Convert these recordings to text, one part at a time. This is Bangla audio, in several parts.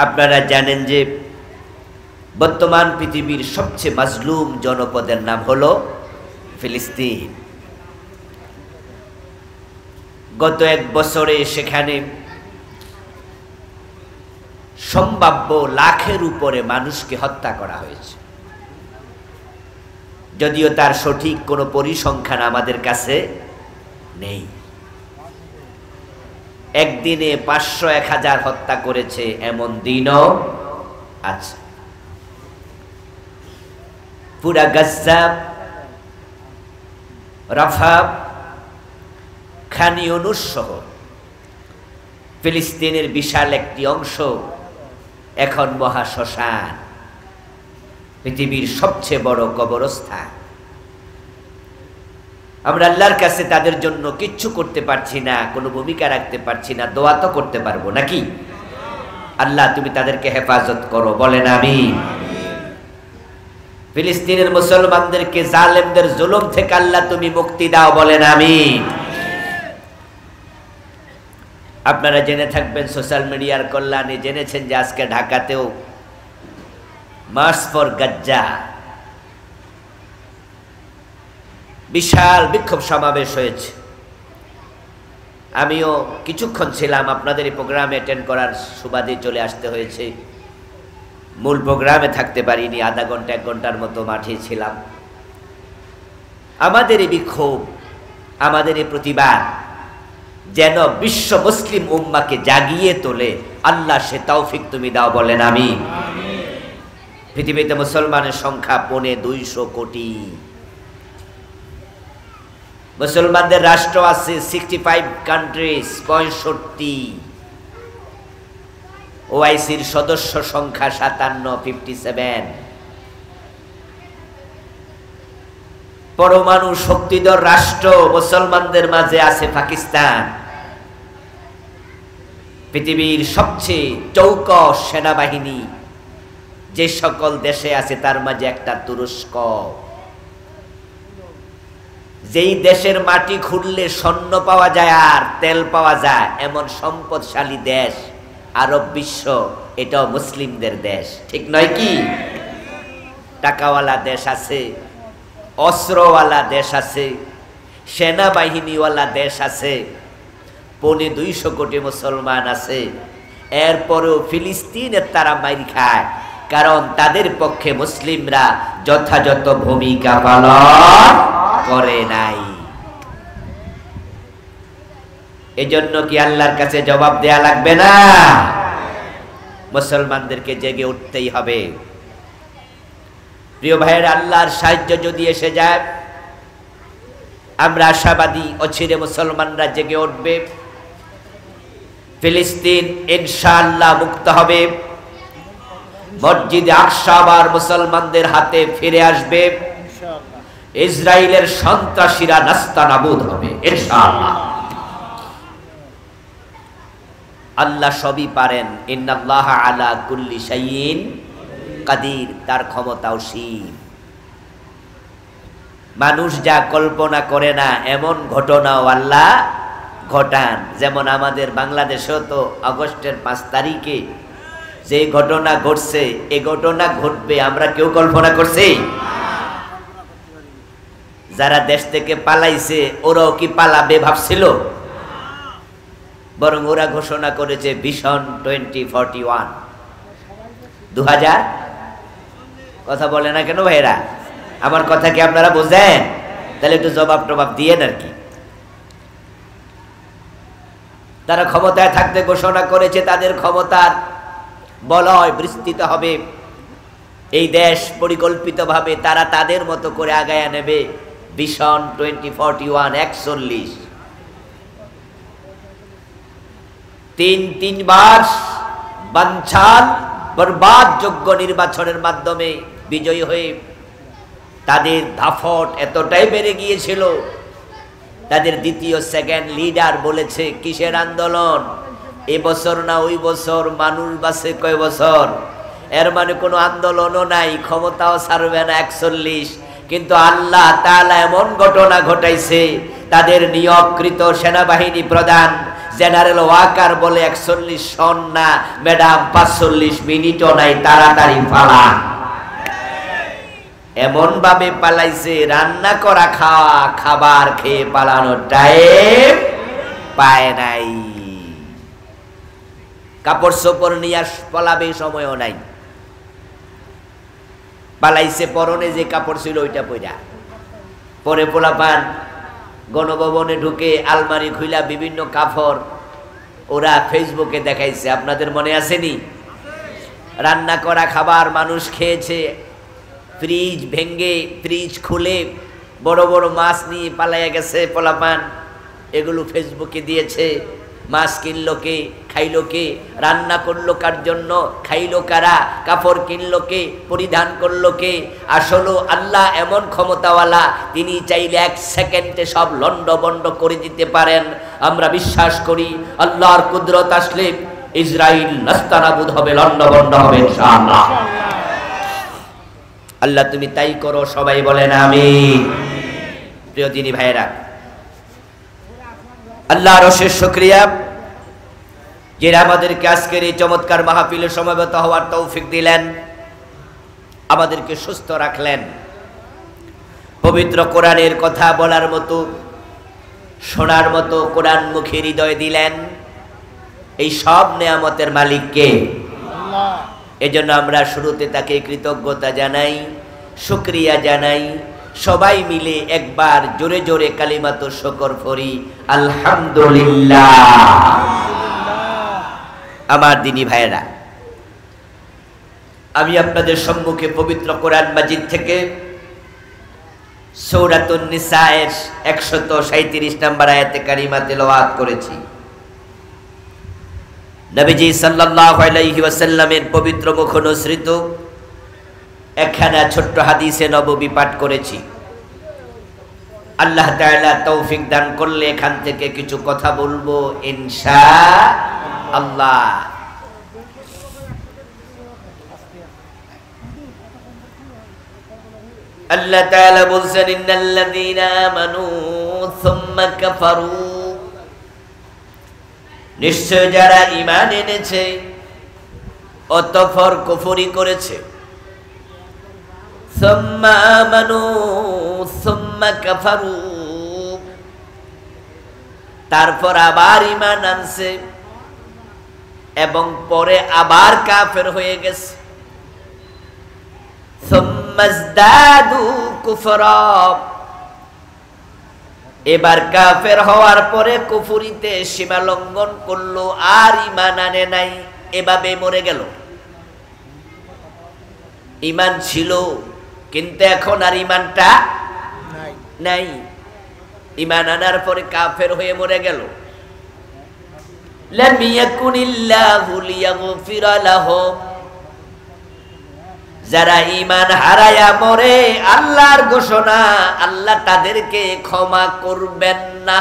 আপনারা জানেন যে বর্তমান পৃথিবীর সবচেয়ে মাজলুম জনপদের নাম হলো ফিলিস্তিন। গত এক বছরে সেখানে সম্ভাব্য লাখের উপরে মানুষকে হত্যা করা হয়েছে। যদিও তার সঠিক কোনো পরিসংখ্যান আমাদের কাছে নেই। একদিনে 500-1000 হত্যা করেছে এমন দিনও আছে। পুরা গাজ্জা, রাফা, খান ইউনুস সহ ফিলিস্তিনের বিশাল একটি অংশ এখন মহা শ্মশান, পৃথিবীর সবচেয়ে বড় কবরস্থান। আমরা আল্লাহর কাছে তাদের জন্য কিচ্ছু করতে পারছি না, কোনো ভূমিকা রাখতে পারছি না, দোয়া তো করতে পারবো নাকি? আল্লাহ তুমি তাদেরকে হেফাজত করো, বলেন আমিন। ফিলিস্তিনের মুসলমানদেরকে জালেমদের জুলুম থেকে আল্লাহ তুমি মুক্তি দাও, বলেন আমিন। আপনারা জেনে থাকবেন, সোশ্যাল মিডিয়ার কল্যাণে জেনেছেন যে আজকে ঢাকাতেও মার্চ ফর গাজ্জা বিশাল বিক্ষোভ সমাবেশ হয়েছে। আমিও কিছুক্ষণ ছিলাম, আপনাদের এই প্রোগ্রামে অ্যাটেন্ড করার সুবাদে চলে আসতে হয়েছে। মূল প্রোগ্রামে থাকতে পারিনি, আধা ঘন্টা 1 ঘন্টার মতো মাঠে ছিলাম। আমাদের এই বিক্ষোভ, আমাদের এই প্রতিবাদ যেন বিশ্ব মুসলিম উম্মাকে জাগিয়ে তোলে, আল্লাহ সে তৌফিক তুমি দাও, বলেন আমিন। পৃথিবীতে মুসলমানের সংখ্যা 250 কোটি। মুসলমানদের রাষ্ট্র আছে 65 কান্ট্রিজ, 65। ওআইসির সদস্য সংখ্যা 57। পরমাণু শক্তিধর রাষ্ট্র মুসলমানদের মাঝে আছে পাকিস্তান। পৃথিবীর সবচেয়ে চৌকস সেনাবাহিনী যে সকল দেশে আছে তার মাঝে একটা তুরস্ক। যেই দেশের মাটি খুঁড়লে স্বর্ণ পাওয়া যায় আর তেল পাওয়া যায় এমন সম্পদশালী দেশ আরব বিশ্ব, এটাও মুসলিমদের দেশ, ঠিক নয় কি? টাকাওয়ালা দেশ আছে, অস্ত্রওয়ালা দেশ আছে, সেনাবাহিনীওয়ালা দেশ আছে, 250 কোটি মুসলমান আছে। এরপরেও ফিলিস্তিনের তারা মাইর খায়, কারণ তাদের পক্ষে মুসলিমরা যথাযথ ভূমিকা পালন করে নাই। এজন্য কি আল্লাহর কাছে জবাব দেয়া লাগবে না? মুসলমানদেরকে জেগে উঠতেই হবে। প্রিয় ভাইয়ের, আল্লাহর সাহায্য যদি এসে যায়, আমরা আশাবাদী অচিরে মুসলমানরা জেগে উঠবে। ফিলিস্তিন ইনশাআল্লাহ মুক্ত হবে। মসজিদে আকসা আবার মুসলমানদের হাতে ফিরে আসবে। ইসরায়েলের সন্ত্রাসীরা নাস্তানাবুদ হবে ইনশাআল্লাহ। আল্লাহ সবই পারেন। ইন্নাল্লাহা আলা কুল্লি শাইইন কাদির, তার ক্ষমতা অসীম। মানুষ যা কল্পনা করে না এমন ঘটনাও আল্লাহ ঘটান। যেমন আমাদের বাংলাদেশেও তো আগস্টের 5 তারিখে যে ঘটনা ঘটছে, এই ঘটনা ঘটবে আমরা কেউ কল্পনা করছি? যারা দেশ থেকে পালাইছে ওরাও কি পালাবে ভাবছিল? বরং ওরা ঘোষণা করেছে ভিশন 2041। 2000 কথা বলে না কেন ভাইরা? আমার কথা কি আপনারা বোঝেন? তাহলে একটু জবাব টবাব দিয়েন আর কি। তারা ক্ষমতায় থাকতে ঘোষণা করেছে তাদের ক্ষমতার বলয় বিস্তৃত হবে। এই দেশ পরিকল্পিতভাবে তারা তাদের মতো করে আগায়া নেবে। ভিশন 2041 41 তিনবার বানচাল বরবাদযোগ্য নির্বাচনের মাধ্যমে বিজয়ী হয়ে তাদের দাপট এতটাই বেড়ে গিয়েছিল, তাদের দ্বিতীয় সেকেন্ড লিডার বলেছে কিসের আন্দোলন, এবছর না ওই বছর, মানুষ বাঁচে কয় বছর, এর মানে কোনো আন্দোলনও নাই, ক্ষমতাও ছাড়বে না 41। কিন্তু আল্লাহ তাআলা এমন ঘটনা ঘটাইছে, তাদের নিয়োগকৃত সেনাবাহিনী প্রধান জেনারেল ওয়াকার বলে 41 সন না ম্যাডাম 45 মিনিটও নাই, তাড়াতাড়ি পালান। এমন ভাবে পালাইছে, রান্না করা খাওয়া খাবার খেয়ে পালানোর টাইম পায় নাই। কাপড় চোপড় নিয়ে পলাবে সময়ও নাই, পালাইছে পরনে যে কাপড় ছিল ওইটা পইরা। পরে পোলাপান গণভবনে ঢুকে আলমারি খুইলা বিভিন্ন কাপড় ওরা ফেসবুকে দেখাইছে, আপনাদের মনে আসেনি? রান্না করা খাবার মানুষ খেয়েছে, ফ্রিজ ভেঙ্গে ফ্রিজ খুলে বড় বড় মাছ নিয়ে পালাইয়া গেছে পোলাপান, এগুলো ফেসবুকে দিয়েছে। মাছ কিনলো কে, খাইলো কে, রান্না করলো কার জন্য, খাইলো কারা, কাপড় কিনলো কে, পরিধান করলো কে? আসলে আল্লাহ এমন ক্ষমতাওয়ালা, তিনি চাইলে 1 সেকেন্ডে সব লন্ডভন্ড করে দিতে পারেন। আমরা বিশ্বাস করি আল্লাহর কুদরত আসলে ইসরাইল নাস্তানাবুদ হবে, লন্ডভন্ড হবে ইনশাআল্লাহ। আল্লাহ তুমি তাই করো, সবাই বলেন আমিন। প্রিয় দিনী ভাইরা, আল্লাহর অশেষ শুকরিয়া যিনি আমাদেরকে আজকের এই চমৎকার মাহফিলে সমবেত হওয়ার তৌফিক দিলেন, আমাদেরকে সুস্থ রাখলেন, পবিত্র কোরআনের কথা বলার মতো শোনার মতো কোরআনমুখী হৃদয় দিলেন। এই সব নেয়ামতের মালিক কে? আল্লাহ। এজন্য আমরা শুরুতে তাকে কৃতজ্ঞতা জানাই, শুকরিয়া জানাই। সবাই মিলে একবার জোরে জোরে কালিমাতুশ শুকর পড়ি, আলহামদুলিল্লাহ। আমার দিনী ভাইরা, আমি আপনাদের সম্মুখে পবিত্র কোরআন মাজিদ থেকে সূরাতুন নিসায়ের 137 নম্বর আয়াতে কারিমা তেলাওয়াত করেছি। নবীজি সাল্লাল্লাহু আলাইহি ওয়াসাল্লামের পবিত্র মুখ অনুসৃত একখানা ছোট্ট হাদিসে নববী পাঠ করেছি। আল্লাহ তাআলা তৌফিক দান করলে এখান থেকে কিছু কথা বলবো ইনশাআল্লাহ। আল্লাহ তাআলা বলছেন, ইন্নাল্লাযীনা আমানু সুম্মা কাফারু, নিশ্চয় যারা ঈমান এনেছে অতঃপর কুফরি করেছে, সুম্মা আমানু সুম্মা কাফারু, তারপর আবার ঈমান আনছে এবং পরে আবার কাফের হয়ে গেছে, সুম্মাজদাদু কুফরা, এবার কাফের হওয়ার পরে কুফরিতে সীমা লঙ্ঘন করলো, আর ঈমান আনে নাই, এভাবে মরে গেল। ঈমান ছিল কিন্তু এখন আর ঈমানটা নাই, ঈমান আনার পরে কাফের হয়ে মরে গেল। লাম ইয়াকুনিল্লাহু লিয়াগফিরা লাহুম, যারা ঈমান হারায়া মরে আল্লাহর ঘোষণা, আল্লাহ তাদেরকে ক্ষমা করবেন না।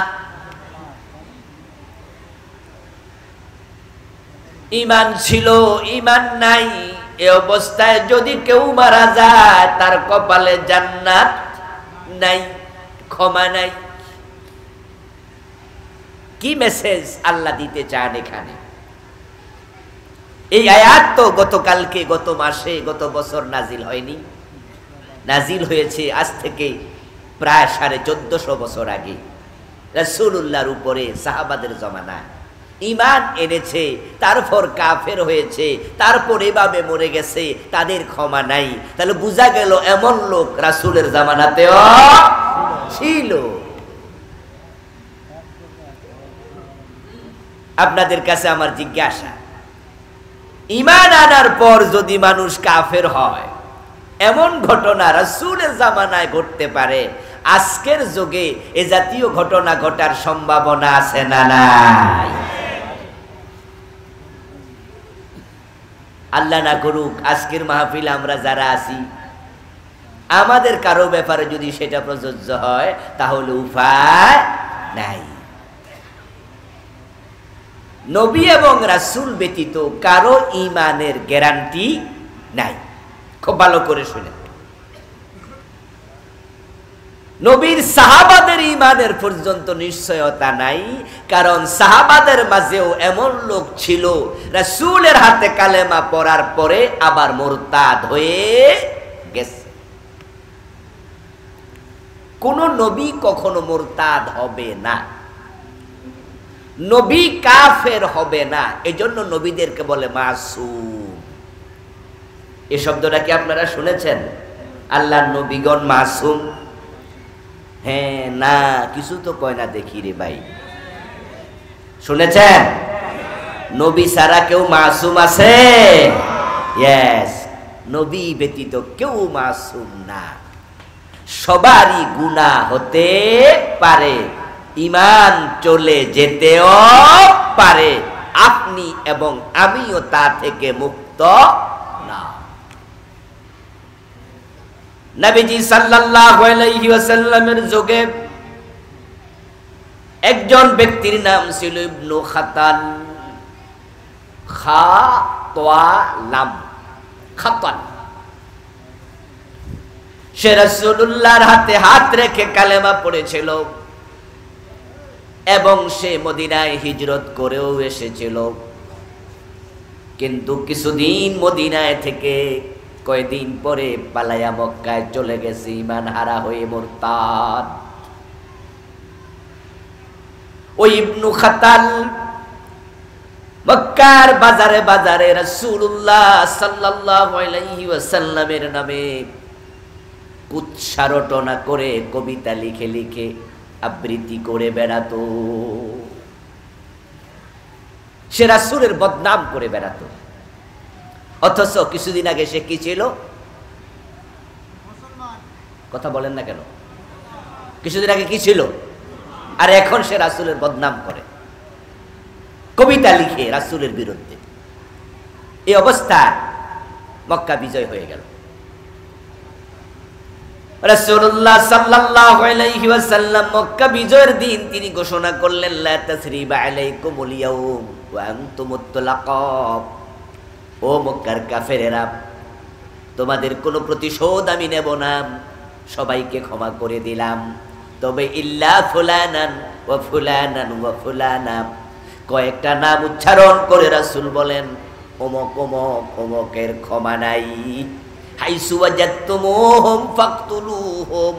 ঈমান ছিল, ঈমান নাই, এই অবস্থায় যদি কেউ মারা যায় তার কপালে জান্নাত নাই, ক্ষমা নাই। কি মেসেজ আল্লাহ দিতে চান এখানে? এই আয়াত তো গতকালকে, গত মাসে, গত বছর নাজিল হয়নি, নাজিল হয়েছে আজ থেকে প্রায় 1450 বছর আগে রাসূলুল্লাহর উপরে সাহাবাদের জমানায়। ঈমান এনেছে, তারপর কাফের হয়েছে, তারপর এভাবে মরে গেছে, তাদের ক্ষমা নাই। তাহলে বোঝা গেল এমন লোক রাসূলের জামানাতেও ছিল। আপনাদের কাছে আমার জিজ্ঞাসা, ঈমান আনার পর যদি মানুষ কাফের হয়, এমন ঘটনা রাসূলের জামানায় ঘটতে পারে, আজকের যুগে এ জাতীয় ঘটনা ঘটার সম্ভাবনা আছে না নাই? আল্লাহ না করুক আজকের মাহফিল আমরা যারা আছি, আমাদের কারো ব্যাপারে যদি সেটা প্রযোজ্য হয় তাহলে উপায় নাই। নবী এবং রাসূল ব্যতীত কারো ঈমানের গ্যারান্টি নাই। খুব ভালো করে শুনে, নবীর সাহাবাদের ঈমানের পর্যন্ত নিশ্চয়তা নাই, কারণ সাহাবাদের মাঝেও এমন লোক ছিল রাসূলের হাতে কালেমা পড়ার পরে আবার মুরতাদ হয়ে গেছে। কোন নবী কখনো মুরতাদ হবে না, নবী কাফের হবে না, এজন্য নবীদেরকে বলে মাসুম। এই শব্দটা কি আপনারা শুনেছেন? আল্লাহর নবীগণ মাসুম? হ্যাঁ না, কিছু তো কয় না দেখি রে ভাই। শুনেছেন? নবী ছাড়া কেউ মাসুম আছে? ইয়েস, নবী ব্যতীত কেউ মাসুম না। সবারই গুনাহ হতে পারে, ঈমান চলে যেতেও পারে, আপনি এবং আমিও তা থেকে মুক্ত না। নবীজি সাল্লাল্লাহু আলাইহি ওয়াসাল্লামের যুগে একজন ব্যক্তির নাম ছিল ইবনু খাতাল, খা তোয়া লাম, খাতাল। সে রাসূলুল্লাহর হাতে হাত রেখে কালেমা পড়েছিল এবং সে মদিনায় হিজরত করেও এসেছিল, কিন্তু কিছুদিন মদিনায় থেকে কয়েকদিন পরে পালায়া মক্কায় চলে গেছে, ঈমান হারা হয়ে মুরতাদ। ওই ইবনু খাতাল মক্কার বাজারে বাজারে রাসূলুল্লাহ সাল্লাল্লাহু আলাইহি ওয়াসাল্লামের নামে উচ্চারণা করে, কবিতা লিখে লিখে আবৃত্তি করে বেড়াতো। সে রাসূলের বদনাম করে বেড়াতো, অথচ কিছুদিন আগে সে কি ছিল? কথা বলেন না কেন? কিছুদিন আগে কি ছিল? আর এখন সে রাসূলের বদনাম করে, কবিতা লিখে রাসূলের বিরুদ্ধে। এই অবস্থা মক্কা বিজয় হয়ে গেল। রাসূলুল্লাহ সাল্লাল্লাহু আলাইহি ওয়াসাল্লাম মক্কা বিজয়ের দিন তিনি ঘোষণা করলেন, লা তাসরিবা আলাইকুমুল ইয়াউম ওয়া আনতুমুত তুলাকাব। ও মক্কার কাফেরেরা, তোমাদের কোনো প্রতিশোধ আমি নেব না, সবাইকে ক্ষমা করে দিলাম, তবে ইল্লা ফুলানান ওয়া ফুলানান ওয়া ফুলানা, কয়েকটা নাম উচ্চারণ করে রাসূল বলেন, অমুক অমুক অমুকের ক্ষমা নাই। হাইসু ওয়াজাদতুমুহুম ফাকতুলুহুম,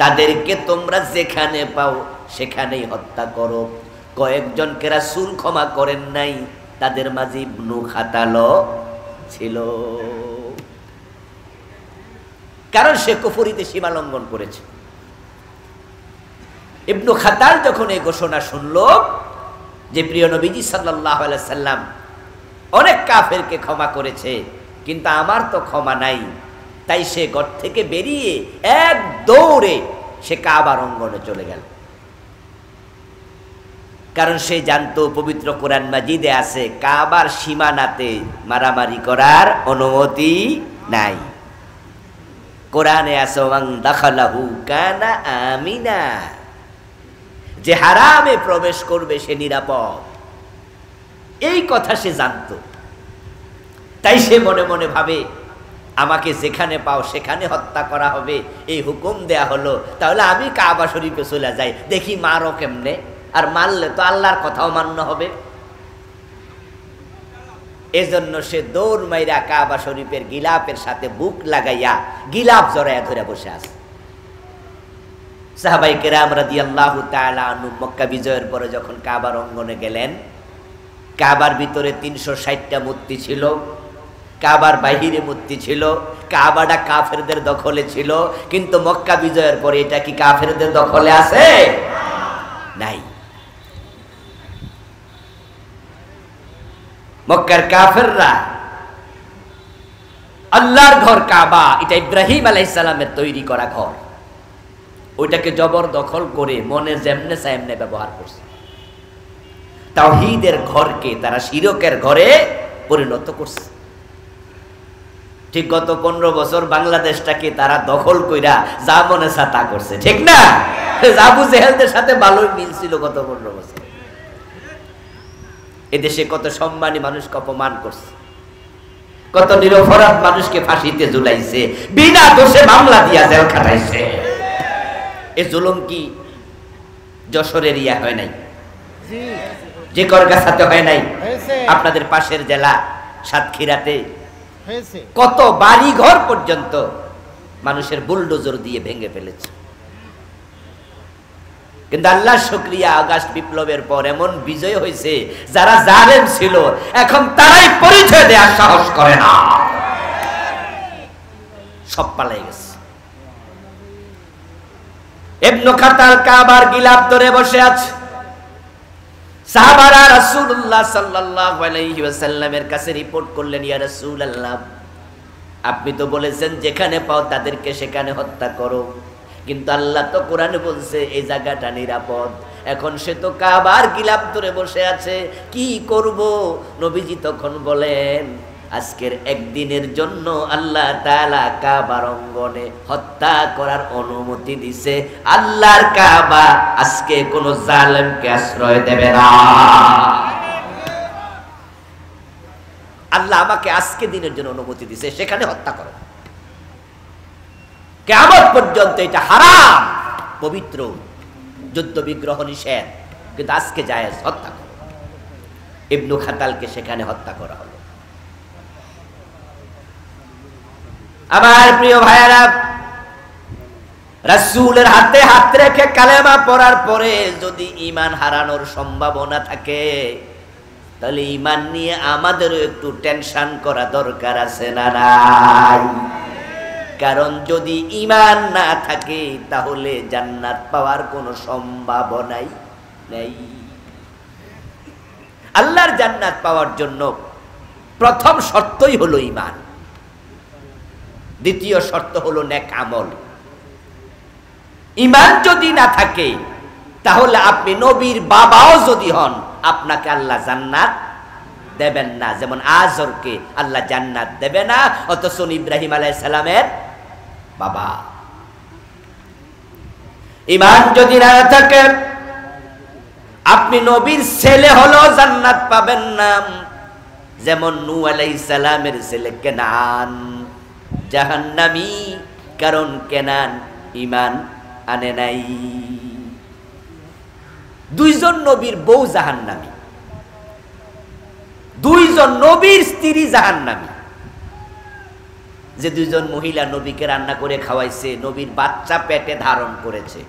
তাদেরকে তোমরা যেখানে পাও সেখানেই হত্যা করো। কয়েকজনকে রাসূল ক্ষমা করেন নাই, তাদের মাঝে ইবনু খাতালও ছিল, কারণ সে কুফরিতে সীমা লঙ্ঘন করেছে। ইবনু খাতাল যখন এই ঘোষণা শুনল যে প্রিয় নবীজি সাল্লাল্লাহু আলাইহি সাল্লাম অনেক কাফেরকে ক্ষমা করেছে, কিন্তু আমার তো ক্ষমা নাই, তাই সে ঘর থেকে বেরিয়ে এক দৌড়ে সে কাবার অঙ্গনে চলে গেল। কারণ সে জানতো পবিত্র কোরআন মাজিদে আছে কাবার সীমানাতে মারামারি করার অনুমতি নাই। কোরআনে আছে ওয়াং দাখালাহু কানা আমিনা, যে হারামে প্রবেশ করবে সে নিরাপদ। এই কথা সে জানতো, তাই সে মনে মনে ভাবে আমাকে যেখানে পাও সেখানে হত্যা করা হবে, এই হুকুম দেয়া হলো, তাহলে আমি কাবা শরীফে চলে যাই, দেখি মারো কেমনে, আর মারলে তো আল্লাহর কথাও মান্য হবে। এজন্য সে দৌড় মাইরা কাবা শরীফের গিলাপের সাথে বুক লাগাইয়া গিলাপ জড়াইয়া ধরে বসে আছে। সাহাবায়ে কেরাম রাদিয়াল্লাহু তাআলা আনহু মক্কা বিজয়ের পরে যখন কাবার অঙ্গনে গেলেন, কাবার ভিতরে ৩৬০টা মূর্তি ছিল, কাবার বাহিরে মূর্তি ছিল, কাবাটা কাফেরদের দখলে ছিল, কিন্তু মক্কা বিজয়ের পরে এটা কি কাফেরদের দখলে আছে? নাই। মক্কার কাফেররা আল্লাহর ঘর কাবা, এটা ইব্রাহিম আলাইহিস সালামের তৈরি করা ঘর, ওইটাকে জবরদখল করে মনে যেমনে চায় এমনে ব্যবহার করছে। তাওহীদের ঘরকে তারা শিরকের ঘরে পরিণত করছে। ঠিক গত 15 বছর বাংলাদেশটাকে তারা দখল কইরা যা মনে চা তা করছে, ঠিক না? আবু জেহেলদের সাথে ভালোই মিল ছিল গত 15 বছর। এদেশে কত সম্মানী মানুষকে অপমান করছে, কত নিরপরাধ মানুষকে ফাঁসিতে ঝুলাইছে, বিনা দোষে মামলা দিয়া জেল খাটাইছে। এ জুলুম কি যশোরের ইয়া হয় নাই, যে করগাছাতে হয় নাই, আপনাদের পাশের জেলা সাতক্ষীরাতে কত বাড়ি ঘর পর্যন্ত মানুষের বুলডোজার দিয়ে ভেঙে ফেলেছে। কিন্তু আল্লাহর শুকরিয়া, আগস্ট বিপ্লবের পর এমন বিজয় হয়েছে, যারা জালেম ছিল এখন তারাই পরিচয় দেওয়ার সাহস করে না, সব পালাই গেছে। ইবনে খাতাল কাবার গিলাফ ধরে বসে আছে। সাহাবারা রাসূলুল্লাহ সাল্লাল্লাহু আলাইহি ওয়াসাল্লামের কাছে রিপোর্ট করলেন, ইয়া রাসূলুল্লাহ, আপনি তো বলেছেন যেখানে পাও তাদেরকে সেখানে হত্যা করো, কিন্তু আল্লাহ তো কোরআনে বলছে এই জায়গাটা নিরাপদ। এখন সে তো কাবার গিলাফ ধরে বসে আছে, কি করব? নবীজি তখন বলেন, আজকের একদিনের জন্য আল্লাহ তাআলা কাবার অঙ্গনে হত্যা করার অনুমতি দিছে। আল্লাহর কাবা আজকে কোন জালেমকে আশ্রয় দেবে না। আল্লাহ আমাকে আজকে দিনের জন্য অনুমতি দিছে, সেখানে হত্যা করো। কিয়ামত পর্যন্ত এটা হারাম, পবিত্র, যুদ্ধ বিগ্রহ নিষেধ, কিন্তু আজকে জায়েজ, হত্যা করো। ইবনে খাতালকে সেখানে হত্যা করা হলো। আমার প্রিয় ভাইয়েরা, রাসূলের হাতে হাত রেখে কালেমা পড়ার পরে যদি ঈমান হারানোর সম্ভাবনা থাকে, তাহলে ঈমান নিয়ে আমাদেরও একটু টেনশন করা দরকার আছে না নাই? কারণ যদি ঈমান না থাকে তাহলে জান্নাত পাওয়ার কোনো সম্ভাবনাই নেই। আল্লাহর জান্নাত পাওয়ার জন্য প্রথম শর্তই হলো ঈমান, দ্বিতীয় শর্ত হলো নেক আমল। ঈমান যদি না থাকে তাহলে আপনি নবীর বাবাও যদি হন, আপনাকে আল্লাহ জান্নাত দেবেন না। যেমন আজরকে আল্লাহ জান্নাত দেবে না, অথচ ইব্রাহিম আলাইহিস সালামের বাবা। ঈমান যদি না থাকে আপনি নবীর ছেলে হলো জান্নাত পাবেন না। যেমন নূহ আলাইহিস সালামের ছেলে কেনান জাহান্নামী, কারণ কেনান ঈমান আনে নাই। দুইজন নবীর বউ জাহান্নামী, দুইজন নবীর স্ত্রী জাহান্নামী। যে দুইজন মহিলা নবীকে রান্না করে খাওয়াইছে, নবীর বাচ্চা পেটে ধারণ করেছে,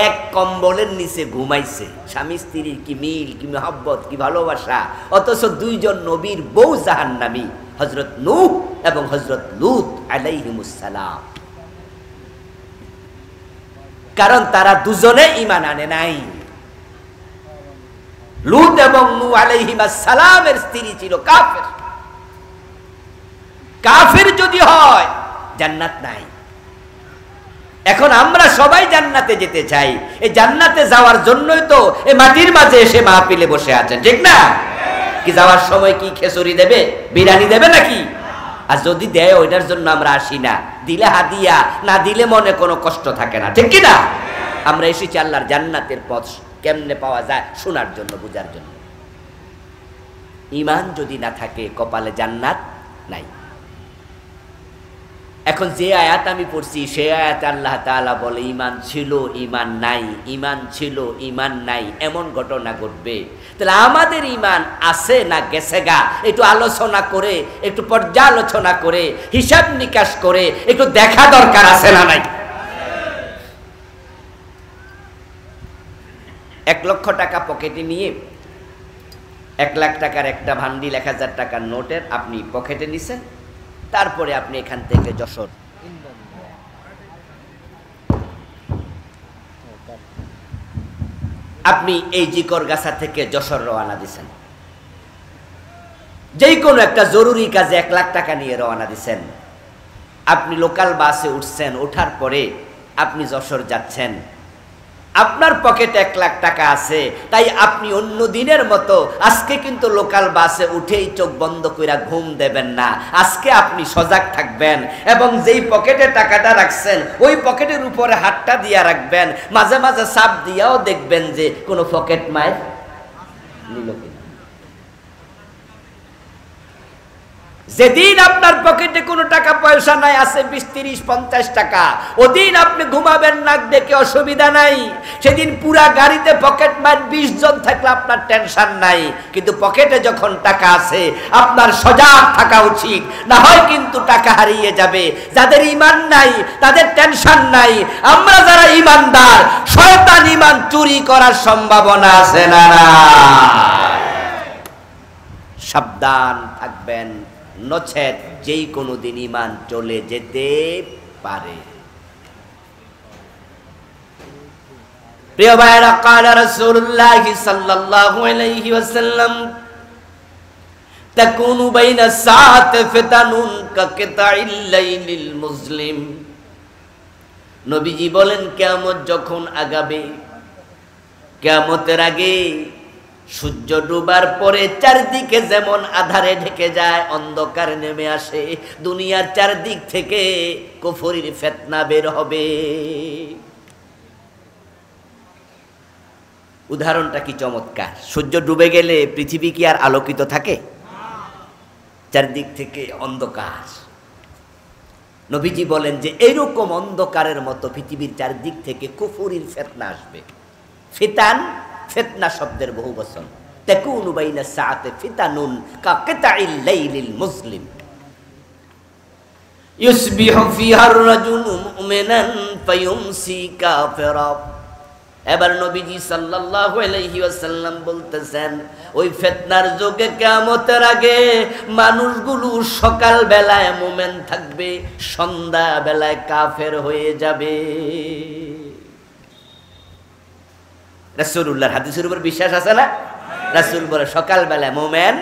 এক কম্বলের নিচে ঘুমাইছে, স্বামী স্ত্রীর কি মিল, কি মহব্বত, কি ভালোবাসা, অথচ দুইজন নবীর বউ জাহান্নামী, হযরত নূহ এবং হযরত লূত আলাইহিমুস সালাম। কারণ তারা দুজনে ঈমান আনে নাই। লূত এবং নূহ আলাইহিমাস সালামের স্ত্রী ছিল কাফের। কাফের যদি হয় জান্নাত নাই। এখন আমরা সবাই জান্নাতে যেতে চাই, এই জান্নাতে যাওয়ার জন্যই তো এই মাটির মাঝে এসে মাহফিলে বসে আছেন, ঠিক না? কি যাওয়ার সময় কি খিচুড়ি দেবে, বিরিয়ানি দেবে নাকি? আর যদি দেয় ওইটার জন্য আমরা আসি না, দিলে হাদিয়া, না দিলে মনে কোনো কষ্ট থাকে না, ঠিক কি না? আমরা এসেছি আল্লাহর জান্নাতের পথ কেমনে পাওয়া যায় শোনার জন্য, বুঝার জন্য। ঈমান যদি না থাকে কপালে জান্নাত নাই। এখন যে আয়াত আমি পড়ছি সেই আয়াতে আল্লাহ তাআলা বলে ঈমান ছিল ঈমান নাই, ঈমান ছিল ঈমান নাই, এমন ঘটনা ঘটবে। তাহলে আমাদের ঈমান আছে না গেছে গা, একটু আলোচনা করে, একটু পর্যালোচনা করে, হিসাব নিকাশ করে একটু দেখা দরকার আছে না নাই? 1 লক্ষ টাকা পকেটে নিয়ে 1 লাখ টাকার একটা ভান্ডিল 1000 টাকার নোটের আপনি পকেটে নিছেন, তারপরে আপনি এখান থেকে যশোর আপনি এই জিকরগাছা থেকে যশোর রওনা দিছেন, যেই কোনো একটা জরুরি কাজে 1 লাখ টাকা নিয়ে রওনা দিছেন। আপনি লোকাল বাসে উঠছেন, ওঠার পরে আপনি যশোর যাচ্ছেন, আপনার পকেটে 1 লাখ টাকা আছে, তাই আপনি অন্য দিনের মতো আজকে কিন্তু লোকাল বাসে উঠেই চোখ বন্ধ কইরা ঘুম দেবেন না। আজকে আপনি সজাগ থাকবেন এবং যেই পকেটে টাকাটা রাখছেন ওই পকেটের উপরে হাতটা দিয়া রাখবেন, মাঝে মাঝে চাপ দিয়াও দেখবেন যে কোনো পকেট মার নিল কিনা। যেদিন আপনার পকেটে কোনো টাকা পয়সা নাই, আছে 20, 30, 50 টাকা, ওদিন আপনি ঘুমাবেন নাক ডেকে, অসুবিধা নাই। সেদিন পুরা গাড়িতে পকেট মার 20 জন থাকলে আপনার টেনশন নাই। কিন্তু পকেটে যখন টাকা আছে আপনার সজাগ থাকা উচিত, না হয় কিন্তু টাকা হারিয়ে যাবে। যাদের ঈমান নাই তাদের টেনশন নাই, আমরা যারা ঈমানদার শয়তান ঈমান চুরি করার সম্ভাবনা আছে না? সাবধান থাকবেন, নচেত যেই কোনো দিন ঈমান চলে যেতে পারে। প্রিয় ভাইরা, قال رسول الله صلى الله عليه وسلم تكون بين الساعة فتن كقطع الليل المظلم। নবীজি বলেন, কিয়ামত যখন আগাবে, কিয়ামতের আগে সূর্য ডুবার পরে চারদিকে যেমন আধারে ঢেকে যায়, অন্ধকার নেমে আসে, দুনিয়ার চারদিক থেকে কুফরির ফিতনা বের হবে। উদাহরণটা কি চমৎকার! সূর্য ডুবে গেলে পৃথিবী কি আর আলোকিত থাকে? চারদিক থেকে অন্ধকার। নবীজি বলেন যে এইরকম অন্ধকারের মতো পৃথিবীর চারদিক থেকে কুফরির ফিতনা আসবে। ফিতান, ফিতনা শব্দের বহু বচন। তাকুনু বাইনা সাআতি ফিতানুন কাকিতাইল লাইলিল মুসলিম ইউসবিহু ফিহা আর-রাজুলু মুমিনান ফায়ুমসি কাফিরা। এবার নবীজি সাল্লাল্লাহু আলাইহি ওয়াসাল্লাম বলতেছেন, ওই ফিতনার যুগে কিয়ামতের আগে মানুষগুলো সকাল বেলায় মুমিন থাকবে, সন্ধ্যা বেলায় কাফের হয়ে যাবে। রাসূলুল্লাহর হাদিসের উপর বিশ্বাস আছে না? রাসূল বলে সকাল বেলায় মুমিন,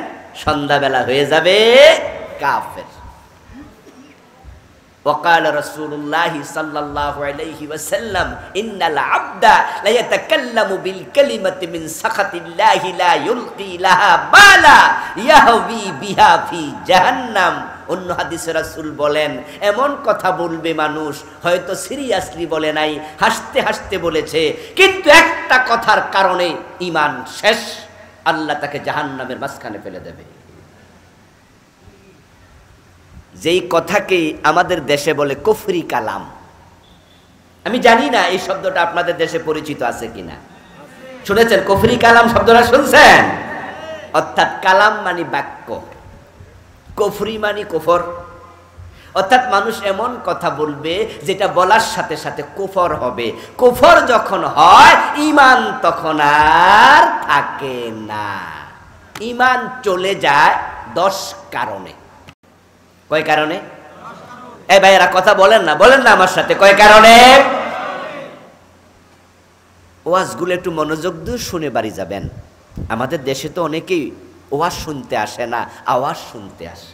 সন্ধ্যা বেলা হয়ে যাবে কাফের। وقال رسول الله صلى الله عليه وسلم إن العبد لا يتكلم بالكلمة من سخط الله لا يلقي لها بالا يهوي بها في جهنم। অন্য হাদিসে রাসূল বলেন, এমন কথা বলবে মানুষ, হয়তো সিরিয়াসলি বলে নাই, হাসতে হাসতে বলেছে, কিন্তু একটা কথার কারণে ঈমান শেষ, আল্লাহ তাকে জাহান্নামের মাঝখানে ফেলে দেবে। যেই কথাকে আমাদের দেশে বলে কুফরি কালাম। আমি জানি না এই শব্দটা আপনাদের দেশে পরিচিত আছে কিনা। শুনেছেন কুফরি কালাম শব্দটা? শুনছেন? অর্থাৎ কালাম মানে বাক্য, কুফরি মানে কুফর। অর্থাৎ মানুষ এমন কথা বলবে যেটা বলার সাথে সাথে কুফর হবে। কুফর যখন হয় ঈমান তখন আর থাকে না। ঈমান চলে যায় 10 কারণে। কয় কারণে? এই ভাইয়েরা কথা বলেন না, বলেন না আমার সাথে, কয় কারণে? ওয়াজগুলো একটু মনোযোগ দিয়ে শুনে বাড়ি যাবেন। আমাদের দেশে তো অনেকেই ওয়াজ শুনতে আসে না, আওয়াজ শুনতে আসে।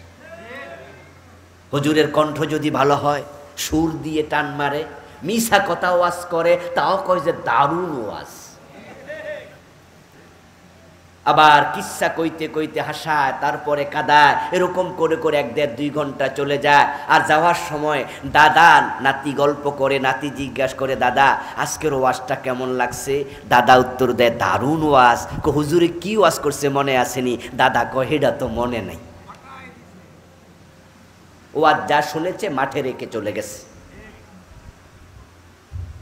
হুজুরের কণ্ঠ যদি ভালো হয়, সুর দিয়ে টান মারে, মিছা কথা ওয়াজ করে, তাও কয় যে দারুণ ওয়াজ। আবার কিচ্ছা কইতে কইতে হাসায়, তারপরে কাঁদায়, এরকম করে করে 1-1.5-2 ঘন্টা চলে যায়। আর যাওয়ার সময় দাদা নাতি গল্প করে, নাতি জিজ্ঞাসা করে, দাদা আজকের ওয়াজটা কেমন লাগছে? দাদা উত্তর দেয়, দারুণ ওয়াজ। হুজুরে কি ওয়াজ করছে মনে আসেনি? দাদা কয়, হেডা তো মনে নাই। ওয়াজ যা শুনেছে মাঠে রেখে চলে গেছে।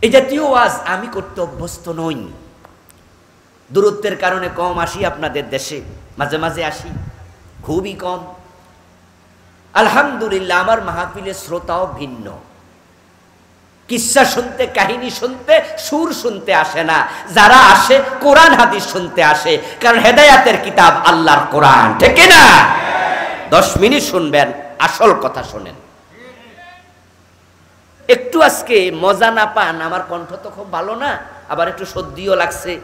এই জাতীয় ওয়াজ আমি করতে অভ্যস্ত নই। দূরত্বের কারণে কম আসি আপনাদের দেশে, মাঝে মাঝে আসি, খুবই কম। আলহামদুলিল্লাহ আমার মাহফিলের শ্রোতাও ভিন্ন। কিচ্ছা শুনতে, কাহিনী শুনতে, সুর শুনতে আসে না। যারা আসে কোরআন হাদিস শুনতে আসে, কারণ হেদায়াতের কিতাব আল্লাহর কোরআন, ঠিক না? 10 মিনিট শুনবেন, আসল কথা শোনেন। একটু আজকে মজা না পান, আমার কণ্ঠ তো খুব ভালো না, আবার একটু সর্দিও লাগছে,